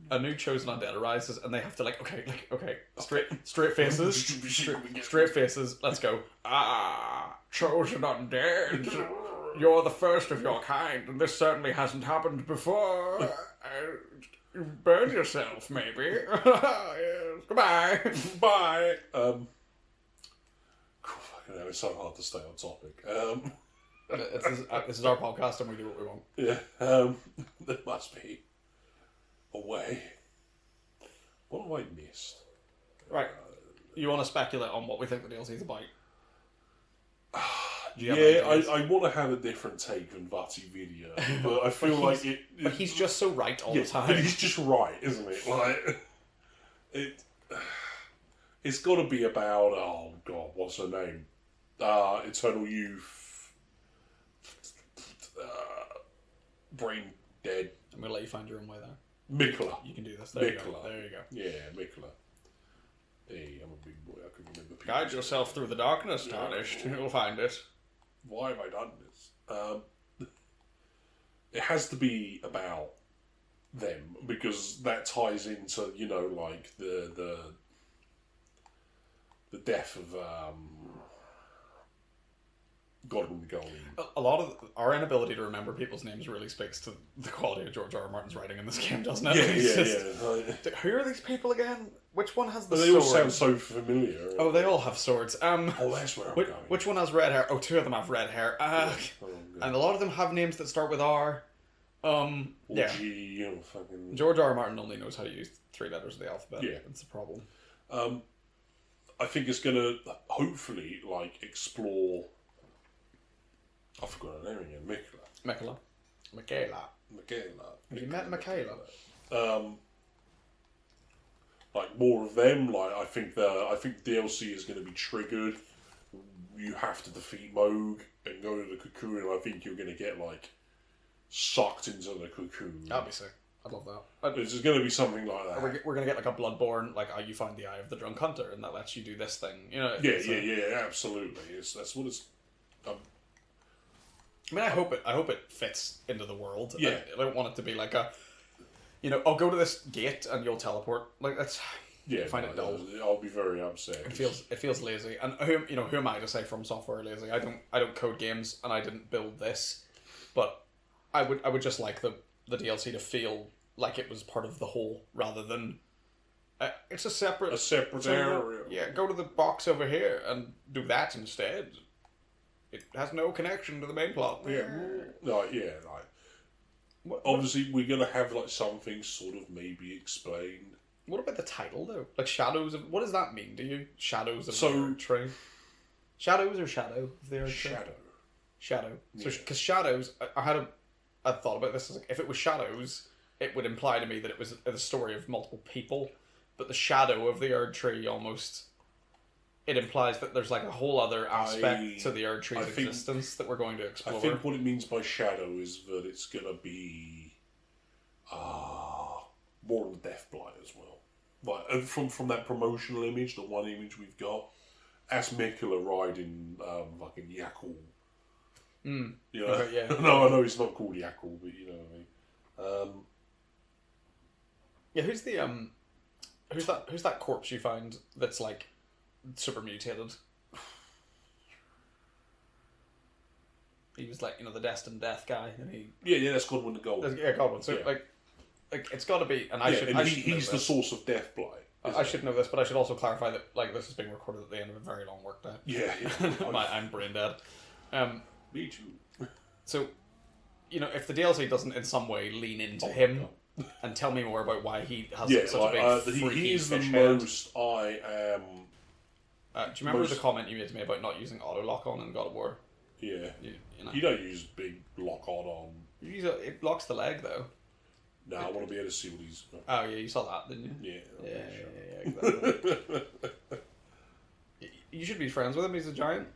a new chosen undead arises, and they have to straight faces, straight faces. Let's go. Chosen undead. You're the first of your kind, and this certainly hasn't happened before. Burn yourself, maybe. Yes. Goodbye. Bye. It's so hard to stay on topic. This is our podcast, and we do what we want. Yeah. There must be a way. What have I missed? Right. You want to speculate on what we think the DLC is about? I want to have a different take than Vati Video, but I feel like it. But he's just so right all the time. But he's just right, isn't it? It's got to be about. Oh God, what's her name? Eternal Youth. Brain dead. I'm gonna let you find your own way there. Mikla. You can do this. There you go. Yeah, Mikla. Hey, I'm a big boy. I can remember people. Guide yourself through the darkness, Tarnished. You'll find it. Why have I done this? It has to be about them, because that ties into, the death of Godwin Golding. A lot of our inability to remember people's names really speaks to the quality of George R.R. Martin's writing in this game, doesn't it? Yeah. Who are these people again? Which one has the sword? They all sound so familiar. Oh, they all have swords. That's where I'm going. Which one has red hair? Oh, 2 of them have red hair. And a lot of them have names that start with R. Or G, fucking... George R. R. Martin only knows how to use 3 letters of the alphabet. Yeah. That's the problem. I think it's going to, hopefully, explore... I forgot her name again. Michaela. Have you met Michaela? More of them. I think DLC is going to be triggered. You have to defeat Moog and go to the cocoon, and I think you're going to get sucked into the cocoon. That'd be sick. I'd love that. There's going to be something like that. We're going to get a Bloodborne, you find the Eye of the Drunk Hunter, and that lets you do this thing. Yeah, absolutely. That's what it's. I hope it fits into the world. Yeah. I don't want it to be I'll go to this gate and you'll teleport. That's. Yeah, I find it dull. I'll be very upset. It feels lazy, and who am I to say FromSoftware lazy? I don't code games, and I didn't build this, but I would just like the DLC to feel like it was part of the whole, rather than it's a separate area. Yeah, go to the box over here and do that instead. It has no connection to the main plot. Yeah, obviously we're gonna have something sort of maybe explained. What about the title though? Shadows of... What does that mean to you? Shadows of the Urskrt? Shadows or Shadow of the Urskrt? Shadow. So, because Shadows... I had a thought about this. If it was Shadows, it would imply to me that it was the story of multiple people. But the shadow of the Urskrt almost... It implies that there's a whole other aspect to the Ursktrt's existence that we're going to explore. I think what it means by shadow is that it's going to be... more of the Deathblight as well. From that promotional image, the one image we've got, as Michaela riding fucking Yackle. Okay, yeah. No, I know it's not called Yackle, but you know what I mean. Yeah, who's that corpse you find that's super mutated? He was the destined death guy, and he... Yeah, that's Godwin the Gold. Yeah, Godwin. So it's got to be, and he's the source of Deathblight. I should know this, but I should also clarify that this is being recorded at the end of a very long workday. Yeah. I'm brain dead. Me too. So, if the DLC doesn't in some way lean into him and tell me more about why he has such a big freaky he is the fish head. most I am. Do you remember the comment you made to me about not using auto lock on in God of War? Yeah. You don't use big lock on. It locks the leg though. No, I want to be able to see what he's got. Oh yeah, you saw that, didn't you? Yeah, exactly. You should be friends with him. He's a giant.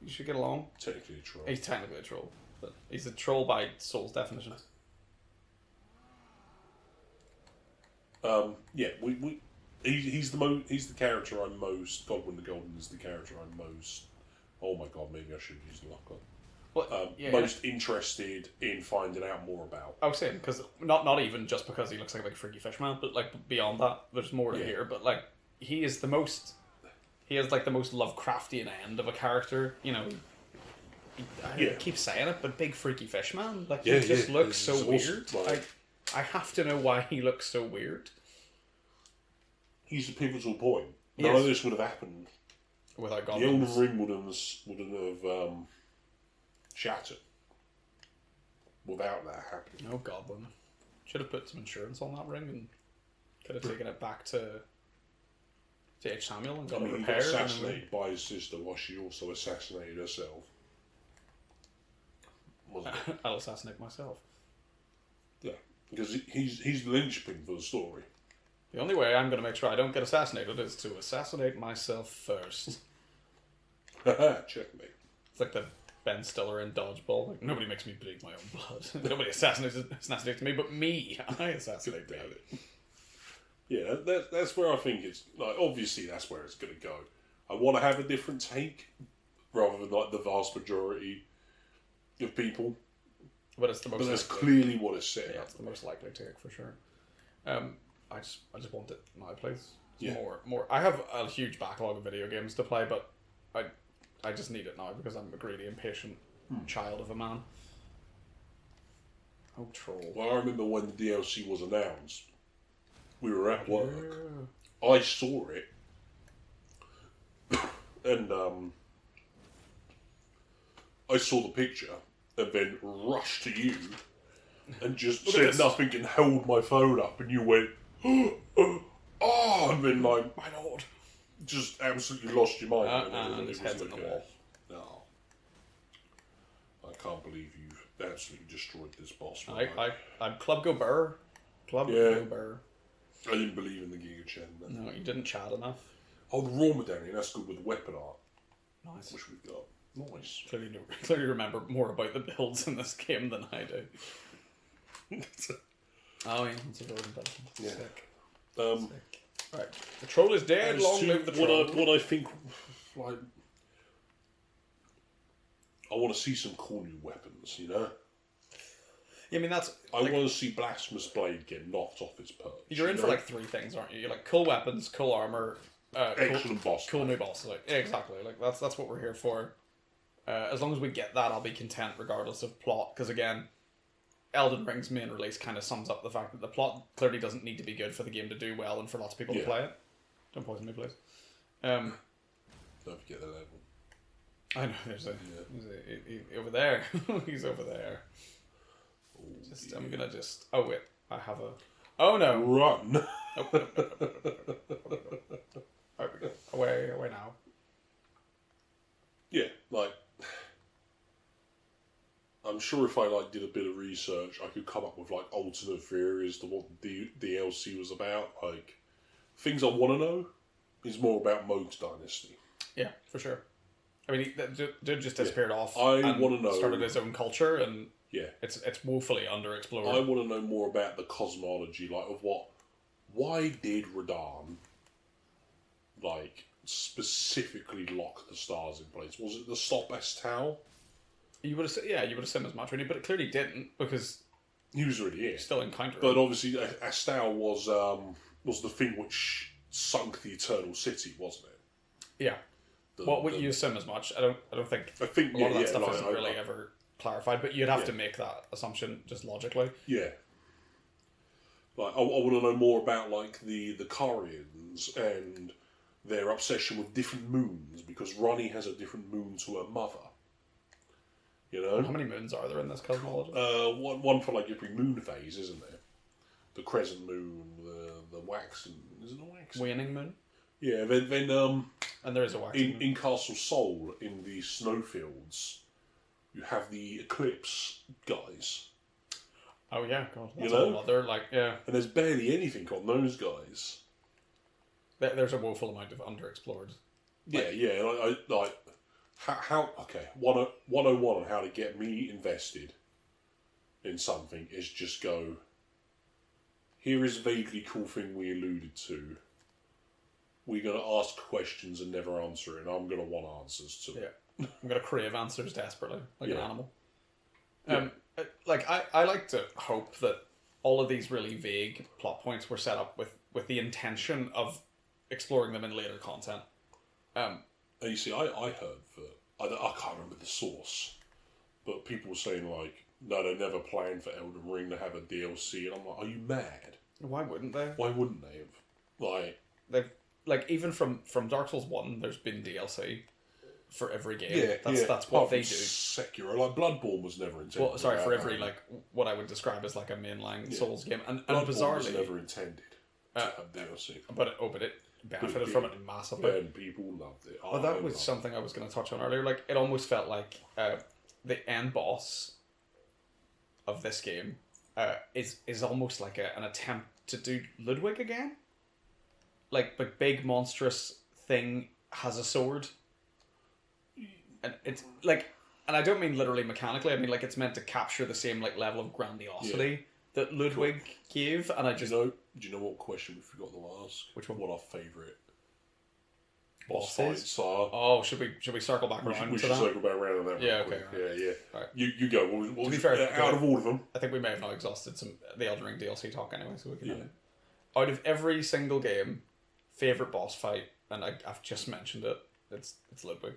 You should get along. Technically a troll. He's technically a troll, but he's a troll by Soul's definition. He's the character I'm most. Godwin the Golden is the character I'm most. Oh my god, maybe I should use the lock on. Most interested in finding out more about. I was saying, because not even just because he looks like a big freaky fish man, but beyond that, there's more to hear. But he is the most. He has the most Lovecraftian end of a character. I keep saying it, but big freaky fish man. He just looks so weird. I have to know why he looks so weird. He's a pivotal point. None of this would have happened without God. The Elden Ring wouldn't have shattered without that happening. No goblin. Should have put some insurance on that ring and could have taken it back to H. Samuel and got it repaired. He got assassinated by his sister while she also assassinated herself. I'll assassinate myself. Yeah, because he's the linchpin for the story. The only way I'm going to make sure I don't get assassinated is to assassinate myself first. Checkmate. It's like the Ben Stiller in Dodgeball. Nobody makes me bleed my own blood. Nobody assassinates me, but me. I assassinate David. Yeah, that's where I think it's... obviously, that's where it's going to go. I want to have a different take, rather than the vast majority of people. But it's the most. But that's clearly what it's set. Yeah, it's the most likely take for sure. I just want it in my place. More. I have a huge backlog of video games to play, but I just need it now because I'm a greedy, impatient child of a man. Oh, troll. Well, I remember when the DLC was announced. We were at work. Yeah. I saw it, and I saw the picture, and then rushed to you and just said nothing and held my phone up, and you went, oh, and then like, my lord, just absolutely lost your mind. And his head's in the wall. No. I can't believe you've absolutely destroyed this boss. I'm Club Go Burr. Go Burr. I didn't believe in the Giga Chen. No, you didn't chat enough. Oh, the raw medallion, that's good with weapon art. Nice. Which we've got. Nice. Clearly remember more about the builds in this game than I do. Oh yeah, that's a very important. Yeah. Sick. Sick. Right. The troll is dead, long live the troll. What I think, like, I want to see some cool new weapons, you know? Yeah, I mean, that's... I want to see Blasphemous Blade get knocked off its perch. You're in for, like, 3 things, aren't you? You're like, cool weapons, cool armour... excellent boss. Cool new bosses. Like, yeah, exactly. Like, that's what we're here for. As long as we get that, I'll be content regardless of plot. Because, again, Elden Ring's main release kind of sums up the fact that the plot clearly doesn't need to be good for the game to do well and for lots of people to play it. Don't poison me, please. Don't forget the level. I know, there's over there. He's over there. I'm gonna just... Oh, wait. I have a... Oh, no. Run. Away now. Yeah, like... I'm sure if I like did a bit of research, I could come up with like alternate theories to what the DLC was about. Like, things I want to know is more about Moog's Dynasty. Yeah, for sure. I mean, dude just disappeared off. I want to know. Started his own culture, and yeah, it's woefully underexplored. I want to know more about the cosmology, like of what. Why did Radahn, like, specifically lock the stars in place? Was it the Stop Astral? You would have assumed as much, really, but it clearly didn't because he was already here. Still encountering. But obviously, Astral was the thing which sunk the Eternal City, wasn't it? Yeah. What you assume as much? I don't think. I think a lot of that stuff isn't really ever clarified, but you'd have to make that assumption just logically. Yeah. Like I want to know more about like the Carians and their obsession with different moons because Ronnie has a different moon to her mother. You know? How many moons are there in this cosmology? One for like every moon phase, isn't there? The crescent moon, the waxen, isn't it a waxen? Waning moon. Yeah, then and there is a waxen moon. In Castle Sol, in the snowfields, you have the eclipse guys. Oh yeah, God, that's you know? a whole other and there's barely anything on those guys. There's a woeful amount of underexplored. How 101 on how to get me invested in something is just go, here is a vaguely cool thing we alluded to. We're going to ask questions and never answer it, and I'm going to want answers to it. Yeah. I'm going to crave answers desperately, like an animal. I like to hope that all of these really vague plot points were set up with the intention of exploring them in later content. And you see, I heard that, I can't remember the source, but people were saying, like, no, they never planned for Elden Ring to have a DLC, and I'm like, are you mad? Why wouldn't they? Why wouldn't they have? Like, even from Dark Souls 1, there's been DLC for every game. That's what they do. Sekiro, like, Bloodborne was never intended. Well, sorry, for every, like, what I would describe as, like, a mainline Souls game. And bizarrely... was never intended to have DLC. But it benefited from it massively. And people loved it. Well, that was something I was going to touch on earlier. Like, it almost felt like the end boss of this game is almost like an attempt to do Ludwig again. Like, the big monstrous thing has a sword. And it's like, and I don't mean literally mechanically, I mean like it's meant to capture the same like level of grandiosity that Ludwig gave, and I just... Do you know what question we forgot to ask? Which one? What our favourite boss fights are. Oh, should we circle back around to that? We should circle back around on that. Yeah, okay. Right. Yeah. Right. You go. To be fair, out of all of them, I think we may have not exhausted the Elden Ring DLC talk anyway, so we can... Out of every single game, favourite boss fight, and I've just mentioned it, it's Ludwig.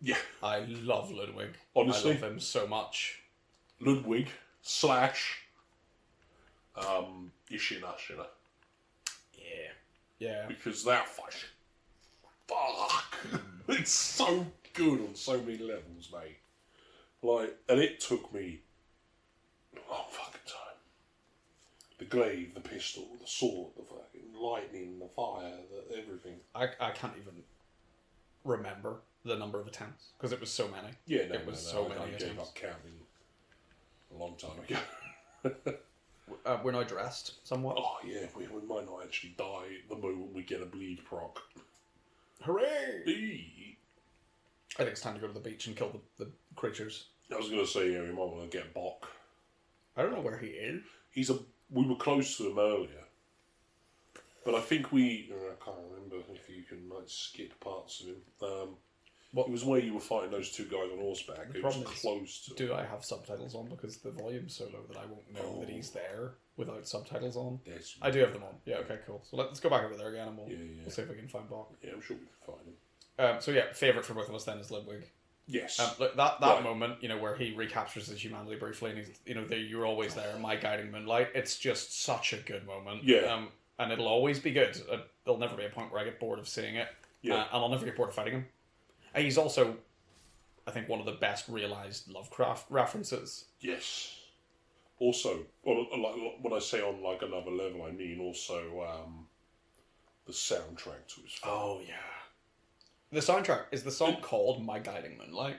Yeah. I love Ludwig. Honestly. I love him so much. Ludwig / Ishina. Yeah. Because that fight, fuck, it's so good on so many levels, mate. Like, and it took me glaive, the pistol, the sword, the fucking lightning, the fire, everything. I can't even remember the number of attempts because it was so many. Yeah, it was so many I gave attempts. up counting a long time ago. We're now dressed somewhat. Oh yeah, we might not actually die the moment we get a bleed proc. Hooray! Eee. I think it's time to go to the beach and kill the creatures. I was going to say, yeah, we might want to get Bok. I don't know where he is. We were close to him earlier, but I think I can't remember if you can skip parts of him. It was where you were fighting those two guys on horseback. It was close to. Do I have subtitles on because the volume's so low that I won't know that he's there without subtitles on? Yes, I do have them on. Yeah. Okay. Cool. So let's go back over there again, and we'll see if we can find Bok. Yeah, I'm sure we can find him. So yeah, favourite for both of us then is Ludwig. Yes. Look, that moment, where he recaptures his humanity briefly, and he's, you're always there, my guiding moonlight. It's just such a good moment. Yeah. And it'll always be good. There'll never be a point where I get bored of seeing it. Yeah. And I'll never get bored of fighting him. And he's also, I think, one of the best realised Lovecraft references. Yes. Also, when I say on another level, I mean also the soundtrack to his film. Oh yeah. The soundtrack, is the song called My Guiding Moonlight?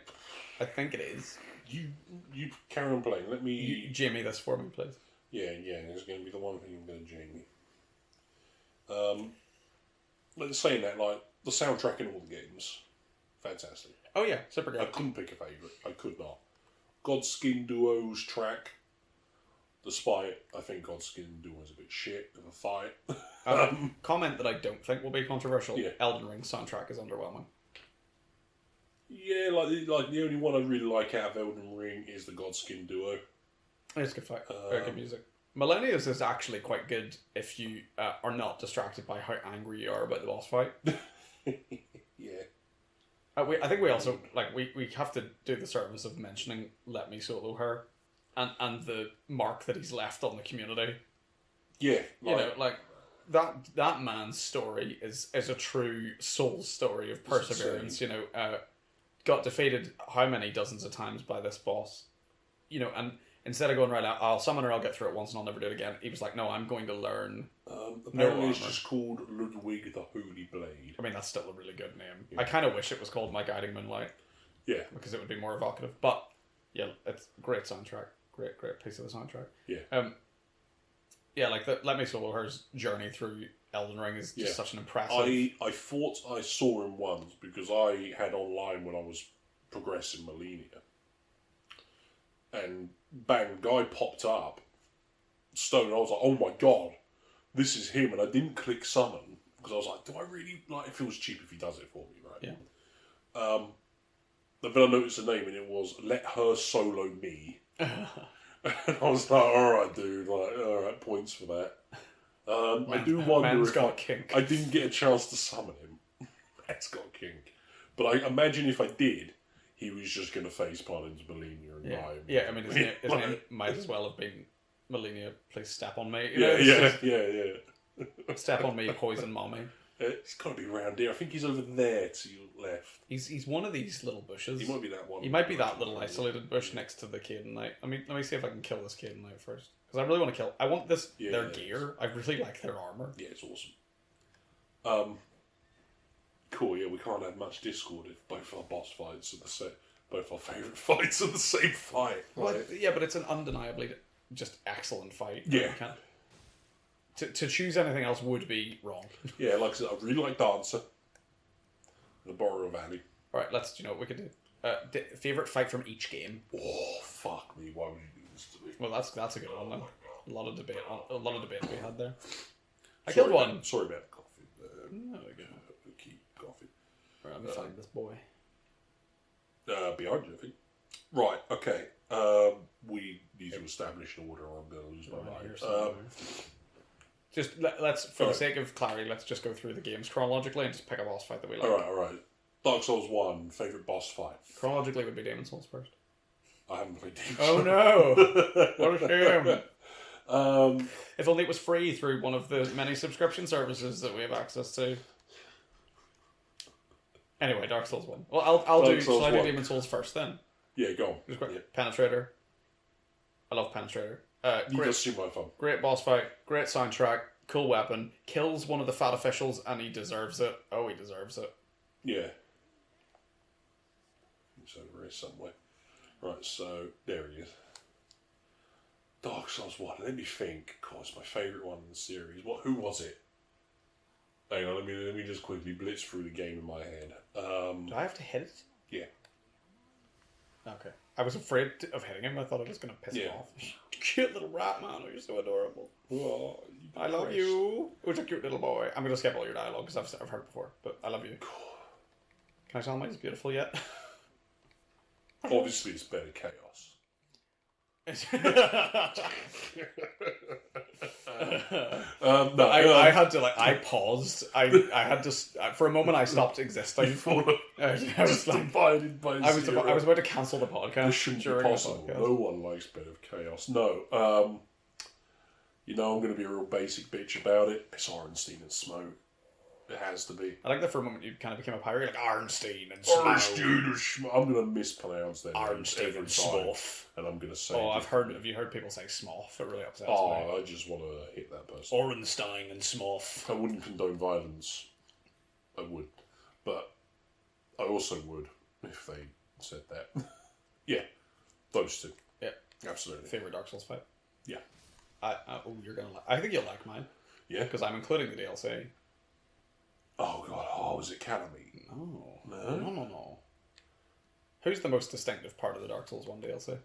I think it is. You carry on playing. Let me... You Jamie this for me, please. Yeah, it's going to be the one thing I'm going to Jamie. Let's say that, the soundtrack in all the games, fantastic. Oh yeah, super good. I couldn't pick a favourite. I could not. Godskin Duo's track, despite I think Godskin Duo is a bit shit of a fight. Comment that I don't think will be controversial. Yeah. Elden Ring soundtrack is underwhelming. Yeah, the only one I really like out of Elden Ring is the Godskin Duo. It's good fight. Very good music. Millennials is actually quite good if you are not distracted by how angry you are about the boss fight. Yeah. I think we also we have to do the service of mentioning Let Me Solo Her, and the mark that he's left on the community. Yeah, that man's story is a true soul story of perseverance. Got defeated how many dozens of times by this boss, and instead of going right out, I'll summon her, I'll get through it once and I'll never do it again. He was like, no, I'm going to learn. Apparently, it's just called Ludwig the Holy Blade. I mean, that's still a really good name. Yeah. I kind of wish it was called My Guiding Moonlight. Yeah, because it would be more evocative. But yeah, it's a great soundtrack. Great piece of the soundtrack. Yeah. Let Me Solo Her's journey through Elden Ring is just such an impressive... I thought I saw him once because I had online when I was progressing Millennia. And bang, guy popped up. Stone, I was like, oh my god, this is him. And I didn't click summon because I was like, do I really... it feels cheap if he does it for me, right? Yeah. But then I noticed the name and it was Let Her Solo Me. And I was like, alright dude, alright, points for that. I do wonder if I didn't get a chance to summon him. Man's got kink. But I imagine if I did, he was just going to face plant into Millennia and die. Yeah, I mean, his name might as well have been Millennia, please step on me. Yeah. Step on me, poison mommy. He's got to be around here. I think he's over there to your left. He's one of these little bushes. He might be that one. He might be that little isolated bush next to the Cadenite. I mean, let me see if I can kill this Cadenite first. Because I really want to kill... I want their gear. I really like their armour. Yeah, it's awesome. Cool, yeah, we can't have much Discord if both our boss fights are the same. Both our favourite fights are the same fight. Well, yeah, but it's an undeniably just excellent fight. Yeah. To choose anything else would be wrong. Yeah, like I said, I really like Dancer. The Borrow Valley. Alright, you know what we could do. Favourite fight from each game. Oh, fuck me, why would you do this to me? Well, that's a good one then. A lot of debate we had there. I killed one. Sorry about the coffee. No, again. Keep coffee. Right, let me find this boy. Behind you, I think. Right, okay. We need to establish an order or I'm going to lose my mind. Just let's, for the sake of clarity, let's just go through the games chronologically and just pick a boss fight that we like. Alright. Dark Souls 1, favourite boss fight. Chronologically would be Demon Souls first. I haven't played Demon Oh Souls. no! What a shame! If only it was free through one of the many subscription services that we have access to. Anyway, Dark Souls 1. Well, I'll do... Shall I do Demon Souls first then? Yeah, go on. Just quick. Yeah. Penetrator. I love Penetrator. He does seem like fun. Great boss fight, great soundtrack, cool weapon, kills one of the fat officials, and he deserves it. Oh, he deserves it. Yeah. He's over here somewhere. Right, so there he is. Dark Souls 1. Let me think. God, it's my favourite one in the series. Who was it? Hang on, let me just quickly blitz through the game in my head. Do I have to hit it? Yeah. Okay. I was afraid of hitting him. I thought I was going to piss him off. Cute little rat, man. You're so adorable. Oh, I love you. Who's a cute little boy? I'm going to skip all your dialogue because I've heard it before, but I love you. Can I tell him he's beautiful yet? Obviously, it's better chaos. No, I had to I paused. I had to for a moment. I stopped existing. I was divided by I was about to cancel the podcast. This shouldn't be possible. No one likes Bed of Chaos. No. I'm going to be a real basic bitch about it. It's Orenstein and Smoke. It has to be. I like that for a moment you kind of became a pirate. Like Arnstein and Smough. I'm going to mispronounce that. Arnstein and Smough. And I'm going to say. Oh, have you heard people say Smough? It really upsets me. I just want to hit that person. Orenstein and Smough. I wouldn't condone violence. I would. But I also would if they said that. Yeah. Those two. Yeah. Absolutely. Favorite Dark Souls fight? Yeah. You're going to like. I think you'll like mine. Yeah. Because I'm including the DLC. Oh, God. Oh, was it Calamine? No. Who's the most distinctive part of the Dark Souls 1 DLC?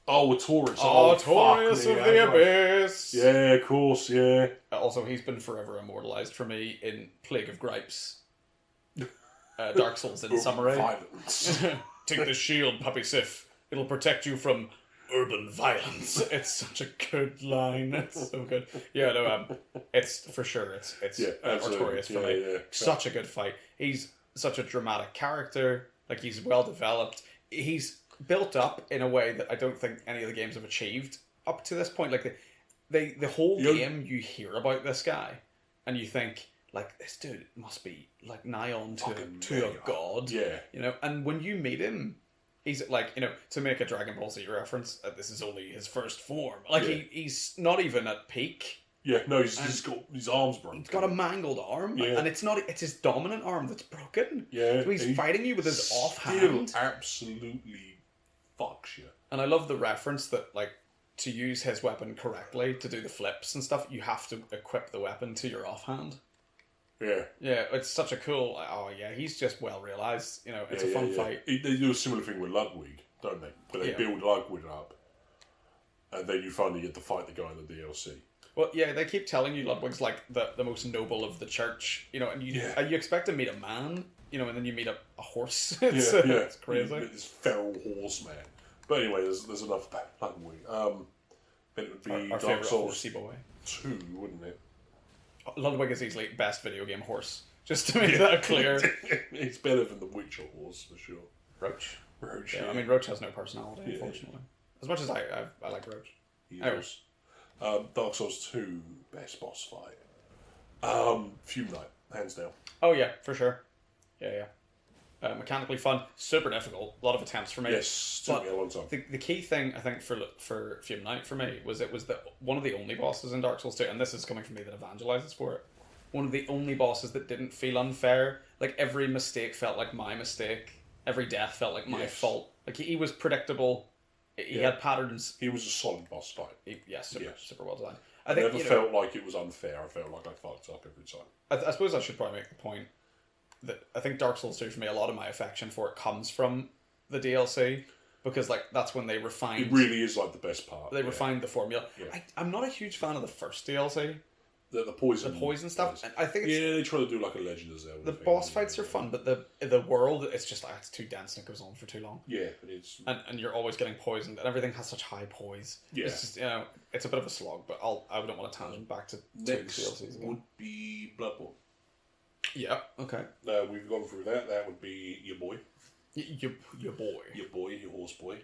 Oh, Taurus. Taurus of the Abyss. Yeah, of course, yeah. Also, he's been forever immortalised for me in Plague of Gripes. Dark Souls in summary. Violence. Take the shield, Puppy Sif. It'll protect you from urban violence. It's such a good line. It's so good. Yeah, no, it's for sure. It's Artorias for me. Yeah. Such a good fight. He's such a dramatic character. Like, he's well developed. He's built up in a way that I don't think any of the games have achieved up to this point. Like, the whole game, you hear about this guy, and you think, like, this dude must be like nigh on to a god. Yeah. And when you meet him, he's like, to make a Dragon Ball Z reference, this is only his first form. Like, he's not even at peak. Yeah, no, he's got his arms broken. He's got a mangled arm, and it's his dominant arm that's broken. Yeah. So he's fighting you with his offhand. Still absolutely fucks you. And I love the reference that, like, to use his weapon correctly, to do the flips and stuff, you have to equip the weapon to your offhand. Yeah. Yeah, it's such a cool... Oh, yeah, he's just well realised. It's a fun fight. They do a similar thing with Ludwig, don't they? Where they build Ludwig up, and then you finally get to fight the guy in the DLC. Well, yeah, they keep telling you Ludwig's like the most noble of the church, and you expect to meet a man, and then you meet a horse. It's crazy. This feral horseman. But anyway, there's enough about Ludwig. Then it would be our Dark Souls horsey boy. 2, wouldn't it? Ludwig is easily best video game horse. Just to make that clear. It's better than the Witcher horse, for sure. Roach. Yeah. I mean, Roach has no personality, unfortunately. As much as I like Roach. Yes. Dark Souls 2, best boss fight. Fume Knight, hands down. Oh, yeah, for sure. Yeah. Mechanically fun, super difficult, a lot of attempts for me. Yes, took me a long time. The key thing, I think, for Fume Knight for me was it was one of the only bosses in Dark Souls 2, and this is coming from me that evangelizes for it, one of the only bosses that didn't feel unfair. Like, every mistake felt like my mistake. Every death felt like my fault. Like, he was predictable. He had patterns. He was a solid boss fight. Super well designed. I never felt like it was unfair. I felt like I fucked up every time. I suppose I should probably make the point that I think Dark Souls 2, for me, a lot of my affection for it comes from the DLC, because, like, that's when they refined... It really is, like, the best part. They refined the formula. Yeah. I'm not a huge fan of the first DLC. The poison stuff. And I think they try to do, like, a Legend of Zelda. The boss fights are fun, but the world, it's just, it's too dense and it goes on for too long. Yeah, it is. And you're always getting poisoned, and everything has such high poise. Yeah. It's just, it's a bit of a slog, but I wouldn't want to tangent back to next DLCs again. Would be Bloodborne. Yeah, okay. We've gone through that. That would be your boy. Your boy. Your boy, your horse boy.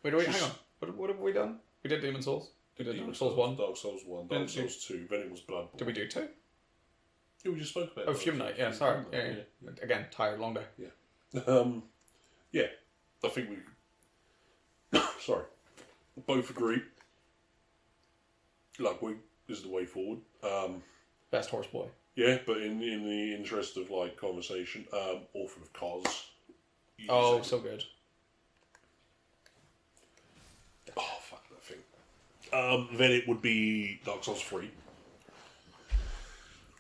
Wait, hang on. What have we done? We did Demon Souls. We did Demon Souls 1. Dark Souls 1, Dark Souls 2, then it was Bloodborne. Did we do 2? Yeah, we just spoke about it. Oh, Fume Knight, yeah, sorry. Yeah. Again, tired, long day. Yeah. I think we... Sorry. Both agree. Ludwig is the way forward. Best horse boy. Yeah, but in the interest of like conversation, Orphan of Kos. Oh, so good. Oh, fuck that thing. Then it would be Dark Souls 3.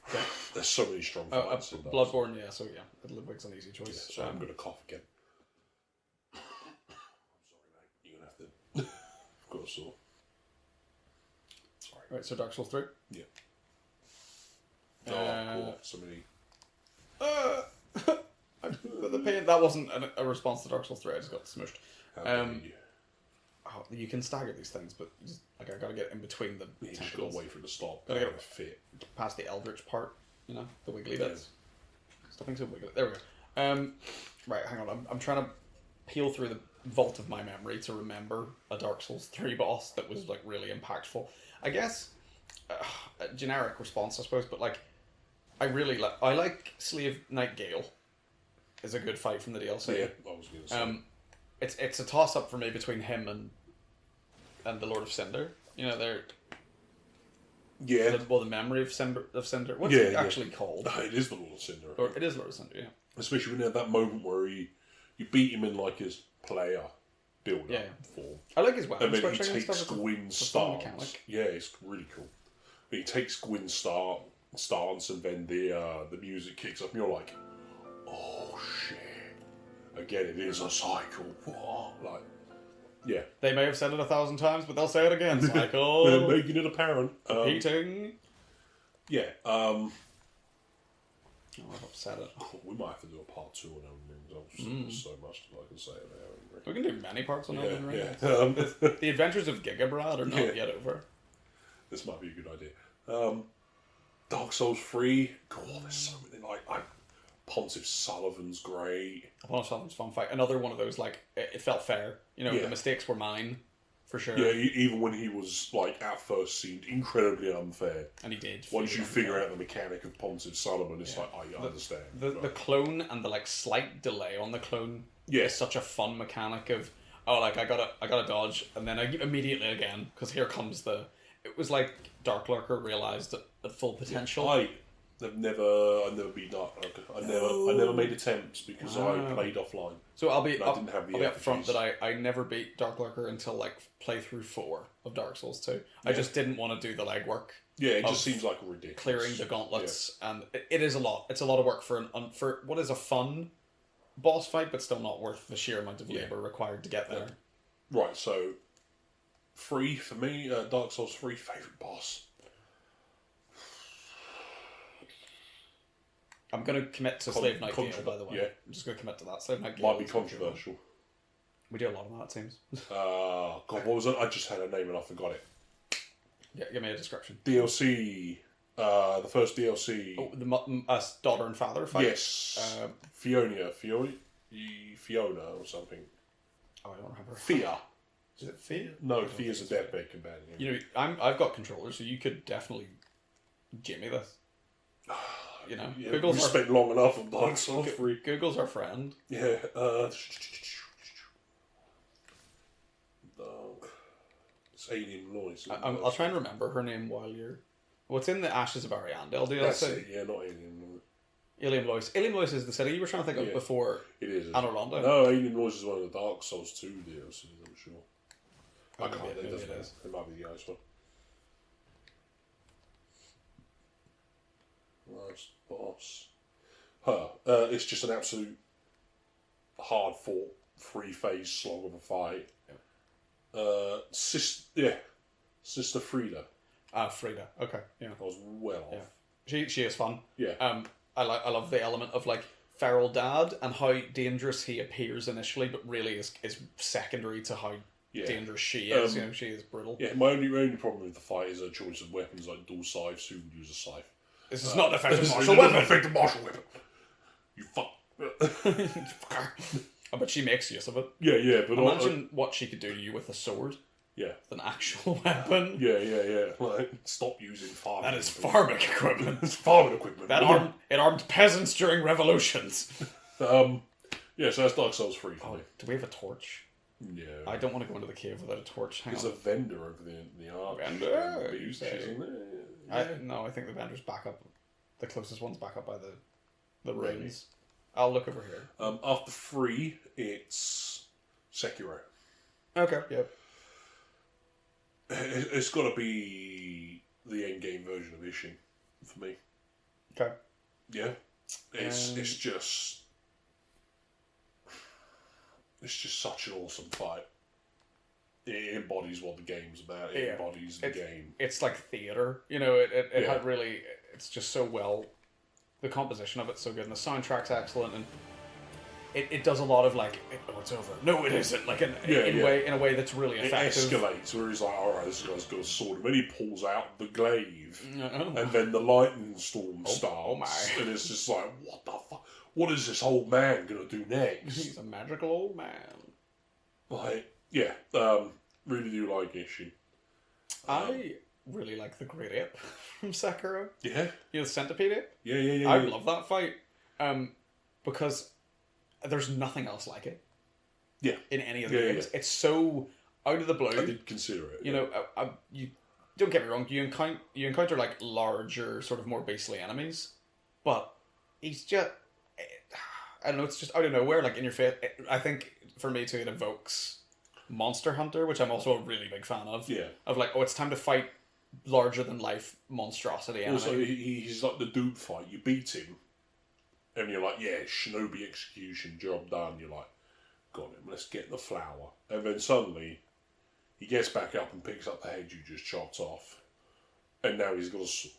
Okay. There's so many strong fights in Bloodborne, yeah, so yeah. Ludwig's an easy choice. Yeah, so I'm going to cough again. I'm sorry, mate. You're going to have to... I've got a sore. Sorry. Right, so Dark Souls 3? Yeah. Cool. So many... the pain, that wasn't a response to Dark Souls 3, I just got smushed. How dare you? Oh, you can stagger these things, but just, like, I gotta get in between the You just got to wait for it to stop. Gotta get fit. Past the Eldritch part, you know, the wiggly bits. Stop being so wiggly. There we go. Right, hang on. I'm trying to peel through the vault of my memory to remember a Dark Souls 3 boss that was, like, really impactful. I guess, a generic response, I suppose, but, like, I like Slave Knight Gale. Is a good fight from the DLC. Yeah, I was going to say. It's a toss up for me between him and the Lord of Cinder. You know, they're the memory of Cinder. What's it actually called? It is the Lord of Cinder. Or it is Lord of Cinder. Yeah. Especially when you have that moment where you beat him in like his player build up form. I like his weapon. And then he takes Gwyn's stance. Yeah, it's really cool. He takes Gwyn's stance, and then the music kicks up, and you're like, oh shit! Again, it is a cycle. Like, yeah. They may have said it 1,000 times, but they'll say it again. Cycle. They're making it apparent. Repeating. Yeah. I've upset it. We might have to do a part 2 on Elden Ring. There's so much that I can say about Elden Ring. We can do many parts on Elden Ring. Yeah. The adventures of Giga are not yet over. This might be a good idea. Dark Souls 3. God, there's so many. Like, Pontiff Sullivan's great. Pontiff Sullivan's fun fight. Another one of those, like, it felt fair. You know, the mistakes were mine, for sure. Yeah, even when he was, like, at first seemed incredibly unfair. And he did. Once you figure out the mechanic of Pontiff Sullivan, it's like, oh, you understand. The clone and the, like, slight delay on the clone is such a fun mechanic of, oh, like, I gotta dodge, and then I immediately again, because here comes the... It was like Dark Lurker realised at full potential. I've never been Dark Lurker. I never made attempts because I played offline. So I'll be didn't have the up front that I never beat Dark Lurker until like playthrough 4 of Dark Souls 2. I just didn't want to do the legwork. Yeah, it just seems like ridiculous. Clearing the gauntlets, and it is a lot. It's a lot of work for what is a fun boss fight, but still not worth the sheer amount of labour required to get there. Right, so 3 for me, Dark Souls 3 favourite boss. I'm going to commit to Slave Knight Gale, by the way. Yeah. I'm just going to commit to that. Slave Knight Gale might be controversial. We do a lot of that, it seems. God, what was it? I just had a name and I forgot it. Yeah, give me a description. DLC. The first DLC. Oh, the daughter and father fight? Yes. Fiona or something. Oh, I don't remember. Fia. Is it Fia? No, Fia's a deathbed companion. You know, I've got controllers, so you could definitely jimmy this. You know, we spent long enough on Dark Souls 3. Google's our friend. Yeah. It's Alien Noise. I'll try and remember her name while you're... What's in the Ashes of Ariandel DLC? That's it, yeah, not Alien Noise. Alien Lois. Alien Lois is the city you were trying to think of before. It is. Anne Arundel. No, Alien Noise is one of the Dark Souls 2 DLCs, I'm sure. I can't. Maybe it is. It might be the ice one. Last boss. It's just an absolute hard fought 3-phase slog of a fight. Sister Frida. Frida. Okay, yeah. I was well off. She is fun. Yeah. I love the element of like feral dad and how dangerous he appears initially, but really is secondary to how dangerous she is. You know, she is brutal. Yeah, my only problem with the fight is her choice of weapons like dual scythes. Who would use a scythe? This is not an effective martial weapon. Effective martial weapon. You fuck. But she makes use of it. Yeah, but imagine what she could do to you with a sword. Yeah. With an actual weapon. Yeah. Like, stop using farming. That is farming equipment. It's farming equipment. It armed peasants during revolutions. So that's Dark Souls 3 for me. Do we have a torch? Yeah. I don't want to go into the cave without a torch. There's a vendor over the arch. Vendor? Beach, isn't there? Yeah. No, I think the vendor's back up. The closest one's back up by the ruins. I'll look over here. After 3, it's Sekiro. Okay, yep. It's got to be the end-game version of Ishin for me. Okay. Yeah. It's just such an awesome fight. It embodies what the game's about. It embodies the game. It's like theatre. You know, it had really... It's just so well... The composition of it's so good, and the soundtrack's excellent, and it does a lot of like, oh, it's over. No, it isn't. Like in a way that's really effective. It escalates where he's like, all right, this guy's got a sword, and then he pulls out the glaive, and then the lightning storm starts, oh my. and it's just like, what the fuck? What is this old man gonna do next? He's a magical old man. Like, really do like Ishin. I really like the Great Ape from Sekiro. Yeah. You know, the Centipede Ape? Yeah. I love that fight. Because there's nothing else like it. Yeah. In any of the games. Yeah. It's so out of the blue. I did consider it. You know, you don't get me wrong, you encounter like larger, sort of more beastly enemies, but he's just, I don't know, it's just out of nowhere, like in your face. I think for me too, it evokes Monster Hunter, which I'm also a really big fan of. Yeah. Of like, oh, it's time to fight larger than life monstrosity enemy. Also, he's like the dude fight. You beat him, and you're like, yeah, shinobi execution, job done. You're like, got him, let's get the flower. And then suddenly, he gets back up and picks up the head you just chopped off, and now he's got a sword.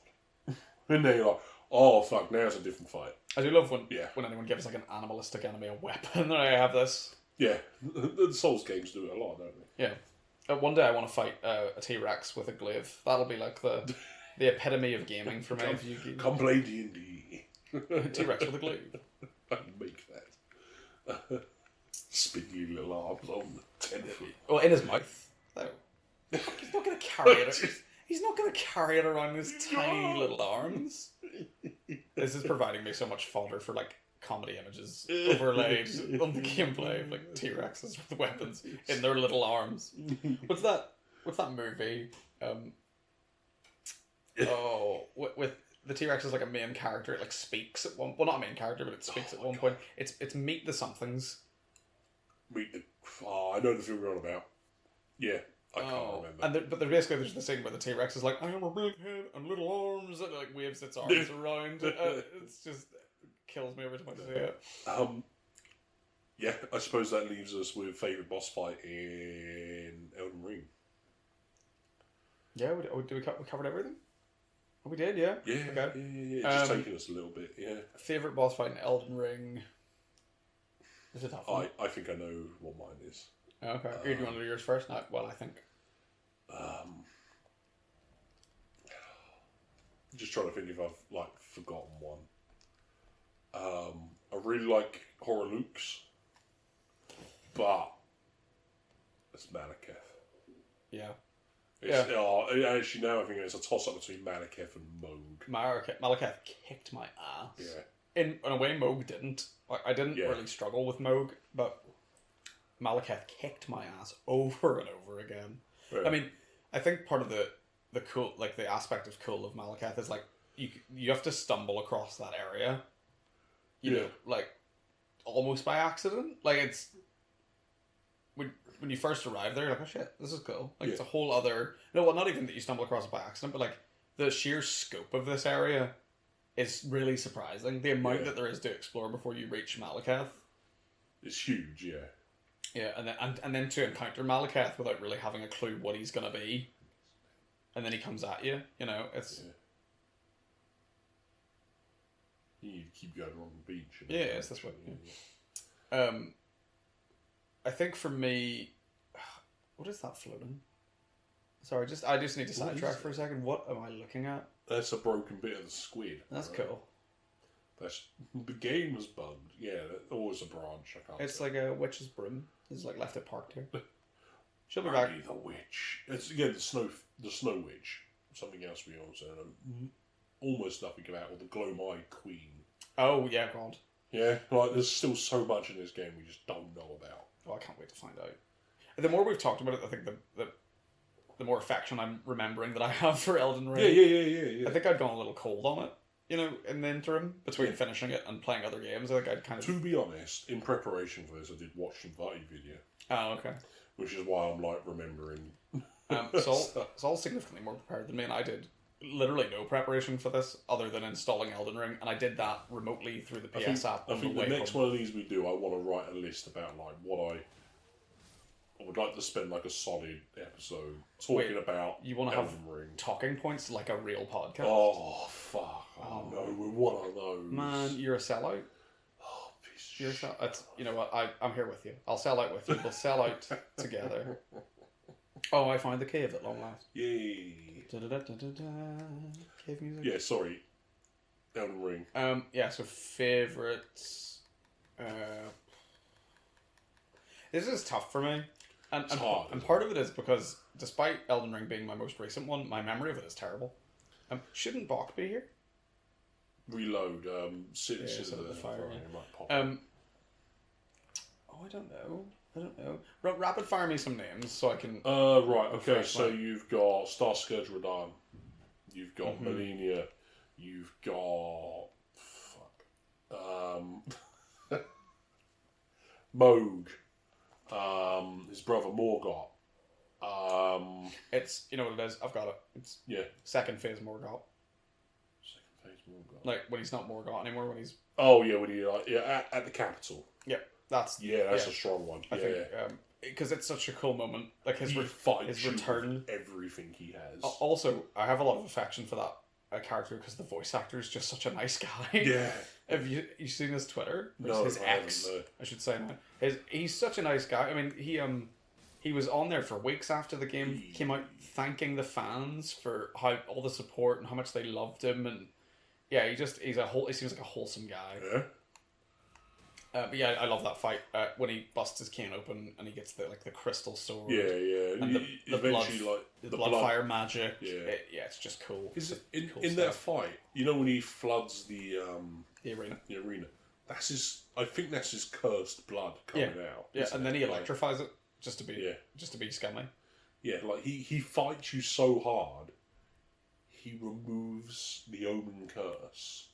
And then you're like, oh fuck, now it's a different fight. I do love when anyone gives like an animalistic enemy a weapon. I have this. Yeah, the Souls games do it a lot, don't they? Yeah. One day I want to fight a T-Rex with a glaive. That'll be like the epitome of gaming for me. Come play D&D. T-Rex with a glaive. I can make that. Spinny little arms on the 10 feet. Well, in his mouth, though. He's not going to carry it. He's not going to carry it around his tiny little arms. This is providing me so much fodder for like comedy images overlaid on the gameplay of like T-Rexes with weapons in their little arms. What's that movie? With the T-Rex is like a main character. It like speaks at one. Well, not a main character, but it speaks at one point. It's Meet the Somethings. I know the film you're on about. Yeah. I can't remember. But there's the scene where the T-Rex is like, I have a big head and little arms, and it like waves its arms around. It's just kills me every time I see it. Yeah, I suppose that leaves us with favourite boss fight in Elden Ring. Yeah, we covered everything? Oh, we did, yeah. Yeah, okay. Yeah. It's just taking us a little bit, yeah. Favourite boss fight in Elden Ring? Is it tough? I think I know what mine is. Okay. Do you want to do yours first? No, well, I think. Just trying to think if I've like forgotten one. I really like Horror Luke's, but it's Malekith. Yeah. Actually, now I think it's a toss-up between Malekith and Mohg. Malekith kicked my ass. Yeah. In a way, Mohg didn't. I didn't really struggle with Mohg, but Malekith kicked my ass over and over again. Yeah. I mean, I think part of the cool, like the aspect of cool of Malekith is like you have to stumble across that area. You know, like almost by accident. Like it's when you first arrive there, you're like, oh shit, this is cool. Like it's a whole other. No, well, not even that you stumble across it by accident, but like the sheer scope of this area is really surprising. The amount that there is to explore before you reach Malekith is huge. Yeah. Yeah, and then to encounter Malekith without really having a clue what he's gonna be, and then he comes at you. You know, it's. Yeah. You keep going along the beach. Yeah, it's this way. Yeah. I think for me, what is that floating? Sorry, I just need to sidetrack for a second. What am I looking at? That's a broken bit of the squid. That's cool. The game was bugged. Yeah, always a branch. It's like a witch's broom. It's like left it parked here. She'll be back. The witch. It's again the snow witch. Something else we also know almost nothing about, or the glow-eyed queen. Oh yeah, God. Yeah, like there's still so much in this game we just don't know about. Oh, I can't wait to find out. The more we've talked about it, I think the more affection I'm remembering that I have for Elden Ring. Yeah. I think I'd gone a little cold on it, in the interim between finishing it and playing other games. I think I'd kind of. To be honest, in preparation for this, I did watch some Vati video. Oh, okay. Which is why I'm like remembering. Saul's significantly more prepared than me, and I did literally no preparation for this other than installing Elden Ring, and I did that remotely through the PS app. I think the next one of these we do, I want to write a list about like what I would like to spend like a solid episode talking about. You want to have Ring. Talking points like a real podcast? Oh fuck! Oh no, we're one of those. Man, you're a sellout. Oh, you're a sellout. It's, you know what? I'm here with you. I'll sell out with you. We'll sell out together. Oh, I find the cave at long last. Yay! Cave music. Yeah, sorry. Elden Ring. Yeah. So favorites. This is tough for me. And part of it is because, despite Elden Ring being my most recent one, my memory of it is terrible. Shouldn't Bach be here? Reload. Sit in the fire. Yeah. I don't know. Rapid fire me some names so I can. Right. Okay. So you've got Star Scourge Radahn. You've got Melania. You've got Moog. His brother Morgott. It's, you know what it is. I've got it. It's second phase Morgott. Second phase Morgott. Like when he's not Morgott anymore. When he's when he at the capital. Yeah, that's a strong one. I think because it's such a cool moment. Like his return, everything he has. Also, I have a lot of affection for that character because the voice actor is just such a nice guy. Yeah. Have you seen his Twitter? No, his ex, I should say now. He's such a nice guy. I mean, he was on there for weeks after the game came out, thanking the fans for all the support and how much they loved him, and he seems like a wholesome guy. Yeah. But yeah, I love that fight when he busts his cane open and he gets the crystal sword. Yeah. And the blood fire magic. Yeah. It's just cool. In that fight, when he floods the arena. The arena. I think that's his cursed blood coming out. Yeah, and then he electrifies it just to be scummy. Yeah, like he fights you so hard, he removes the omen curse.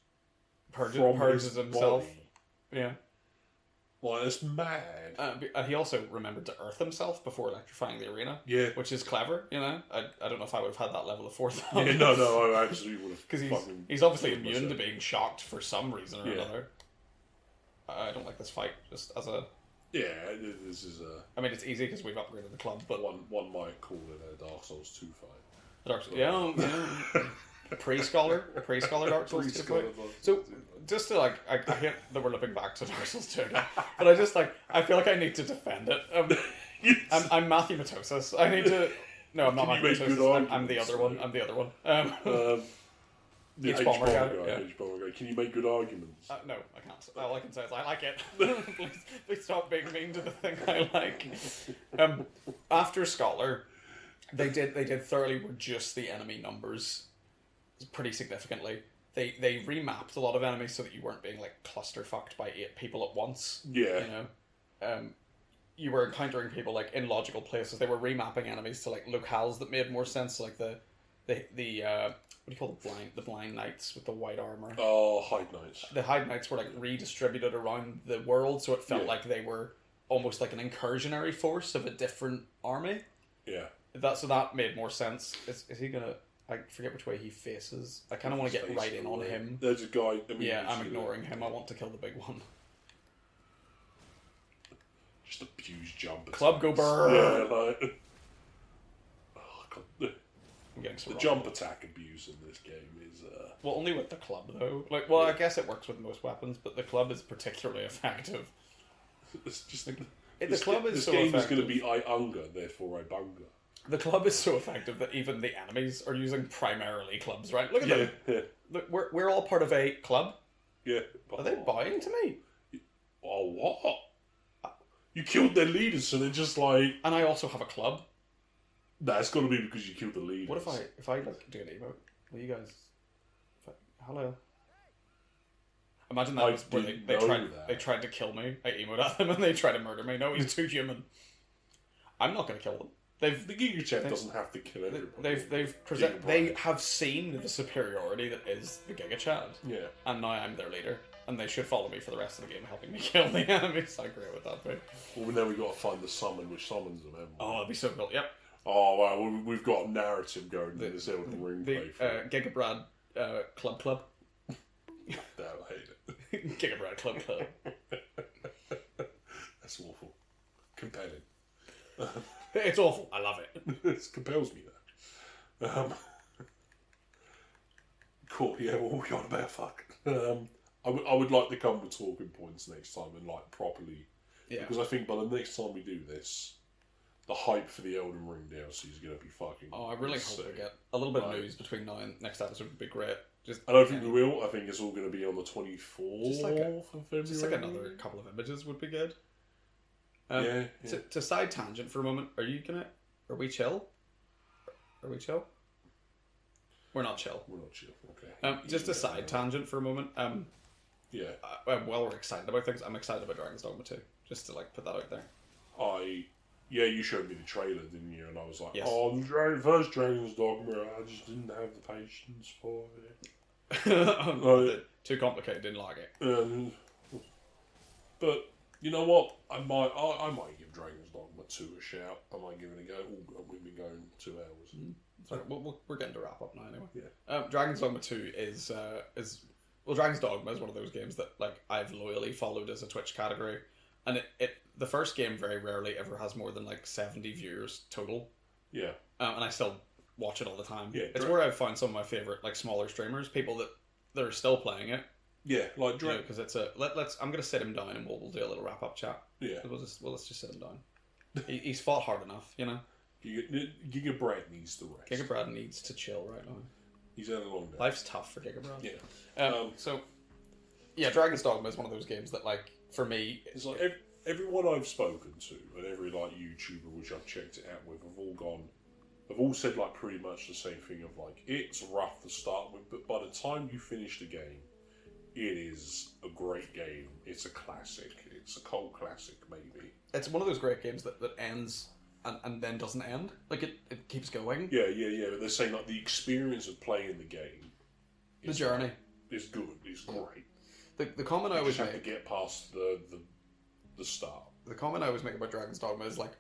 Purges himself. Body. Yeah. Like, that's mad. And he also remembered to earth himself before electrifying the arena. Yeah. Which is clever, I don't know if I would have had that level of forethought. Yeah, no, I absolutely would have. Because he's obviously immune to being shocked for some reason or another. I don't like this fight, just as a... Yeah, this is a... I mean, it's easy because we've upgraded the club, but... One might call it a Dark Souls 2 fight. Pre-scholar Dark Souls 2 fight. So, just to I hate that we're looking back to Dark Souls 2 again, but I feel like I need to defend it. I'm Matthew Matosis. I need to... No, I'm not Matthew Matosis. I'm the other one. H-bomber guy. Can you make good arguments? No, I can't. All I can say is I like it. please stop being mean to the thing I like. After Scholar, they did thoroughly reduce the enemy numbers pretty significantly. They remapped a lot of enemies so that you weren't being cluster fucked by 8 people at once. Yeah. You were encountering people in logical places. They were remapping enemies to locales that made more sense, like the what do you call the blind knights with the white armor? Oh, hide knights. The hide knights were redistributed around the world, so it felt like they were almost like an incursionary force of a different army. Yeah. That made more sense. Is he gonna? I forget which way he faces. I kind of want to get right in on him. There's a guy. I'm ignoring him. I want to kill the big one. Just abuse jump. Club go burr. Yeah, oh god. I'm getting so the jump attack abuse in this game is. Well, only with the club though. I guess it works with most weapons, but the club is particularly effective. It's just the club is so effective. This game is going to be I unga, therefore I bunga. The club is so effective that even the enemies are using primarily clubs, right? Look at them. Yeah. Look, we're all part of a club. Yeah. Are they bowing to me? Oh, what? You killed their leaders, so they're just like... And I also have a club. Nah, it's got to be because you killed the leaders. What if I do an emote? Will you guys... Hello? Imagine that was where they tried to kill me. I emote at them and they tried to murder me. No, he's too human. I'm not going to kill them. The Giga Chef doesn't have to kill everybody. They have seen the superiority that is the Giga Chad. Yeah. And now I'm their leader. And they should follow me for the rest of the game, helping me kill the enemies. I agree with that bit. Well, then we've got to find the summon which summons them, haven't we? Oh, that'd be so cool. Yep. Oh, well, we've got a narrative going in this Elden Ring playthrough. Giga Brad Club. Damn, I hate it. Giga Brad Club. That's awful. Compelling. It's awful. I love it. It compels me, though. Cool, yeah, what are we on about? Fuck. I would like to come with talking points next time and, like, properly... Yeah. Because I think by the next time we do this, the hype for the Elden Ring DLC is going to be fucking... Oh, I really hope we get a little bit of news between now and next episode would be great. I don't think we will. I think it's all going to be on the 24th of February. Just like another couple of images would be good. To side tangent for a moment, are we chill? Are we chill? We're not chill. We're not chill, okay. Just a side tangent for a moment. Yeah. While we're excited about things, I'm excited about Dragon's Dogma 2. Just to, like, put that out there. Yeah, you showed me the trailer, didn't you? And I was like, yes. The first Dragon's Dogma, I just didn't have the patience for it. Too complicated, didn't like it. But, you know what? I might give Dragon's Dogma 2 a shout. I might give it a go. We've been going 2 hours. Sorry, we're getting to wrap up now anyway. Yeah. Dragon's Dogma 2 is Dragon's Dogma is one of those games that, like, I've loyally followed as a Twitch category. And the first game very rarely ever has more than, like, 70 viewers total. Yeah. And I still watch it all the time. Yeah. It's where I've found some of my favourite, like, smaller streamers, people that are still playing it. Yeah, like Dragon. Because it's I'm gonna sit him down and we'll do a little wrap up chat. Yeah. Let's just sit him down. He's fought hard enough, you know. Giga Brad needs to rest. Giga Brad needs to chill right now. He's had a long day. Life's tough for Giga Brad. Yeah. Dragon's Dogma is one of those games that, like, for me, it's like everyone I've spoken to and every, like, YouTuber which I've checked it out with have all said, like, pretty much the same thing of, like, it's rough to start with, but by the time you finish the game, it is a great game. It's a classic. It's a cult classic, maybe. It's one of those great games that ends and then doesn't end. Like, it keeps going. Yeah. But they're saying, like, the experience of playing the game... The journey. Is good. It's great. The comment I always make... You just have to get past the start. The comment I always make about Dragon's Dogma is, like,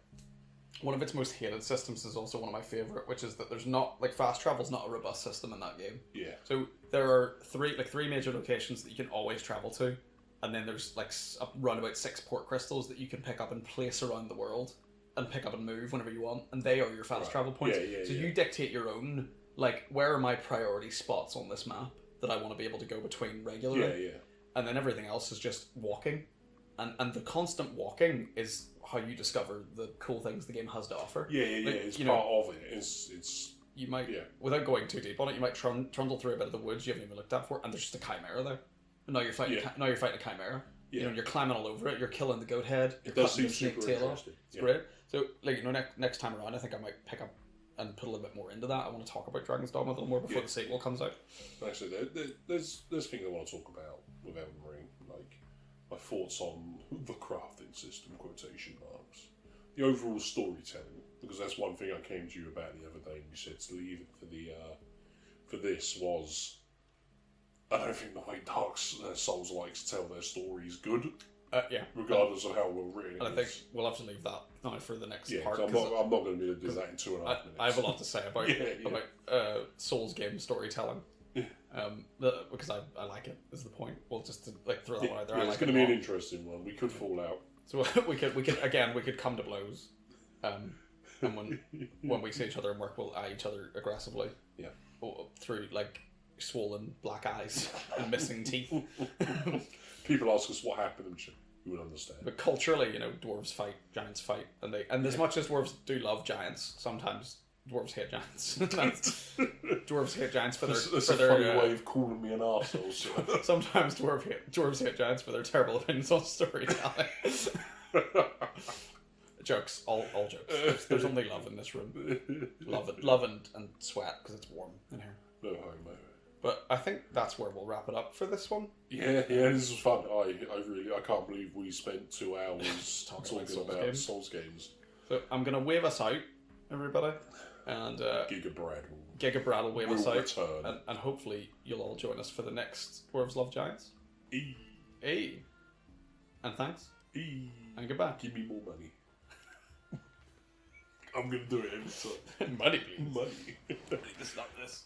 one of its most hated systems is also one of my favourite, which is that there's not... Like, fast travel's not a robust system in that game. Yeah. So there are three major locations that you can always travel to, and then there's, like, around about 6 port crystals that you can pick up and place around the world, and pick up and move whenever you want, and they are your fast travel points. So you dictate your own, like, where are my priority spots on this map that I want to be able to go between regularly. Yeah. And then everything else is just walking. And the constant walking is how you discover the cool things the game has to offer. Yeah. It's part of it. It's you might, without going too deep on it, you might trundle through a bit of the woods you haven't even looked at for, and there's just a chimera there. And now you're fighting. Now you're fighting a chimera. Yeah. You know, you're climbing all over it. You're killing the goat head. You're cutting the snake tail off. It's great. So, like, you know, next time around, I think I might pick up and put a little bit more into that. I want to talk about Dragon's Dogma a little more before the sequel comes out. Actually, there's things I want to talk about with Elden Ring, like my thoughts on the crafting system, quotation marks, the overall storytelling, because that's one thing I came to you about the other day, and you said to leave it for this was, I don't think the way Dark Souls likes to tell their story is good. Regardless of how well written it is. I think we'll have to leave that now for the next part. I'm not going to be able to do that in 2.5 minutes. I have a lot to say about Souls game storytelling. Because I like it, is the point. We'll just throw that one out there. It's going to be an interesting one. We could fall out. So we could come to blows. And when we see each other in work, we'll eye each other aggressively. Yeah. Through, like, swollen black eyes and missing teeth. People ask us what happened, and you would understand. But culturally, you know, dwarves fight, giants fight, and as much as dwarves do love giants, sometimes dwarves hate giants. Dwarves hate giants for their. That's a funny way of calling me an arsehole. So. Sometimes dwarves hate giants for their terrible opinions on storytelling. Jokes, all jokes. There's only love in this room. Love and sweat because it's warm in here. No. But I think that's where we'll wrap it up for this one. Yeah, this was fun. I can't believe we spent 2 hours talking about Souls games. So I'm going to wave us out, everybody. And Giga Brad will wave us out. And hopefully you'll all join us for the next Dwarves Love Giants. And thanks. And goodbye. Give me more money. I'm going to do it every time. Money, please. Money. I need to stop this.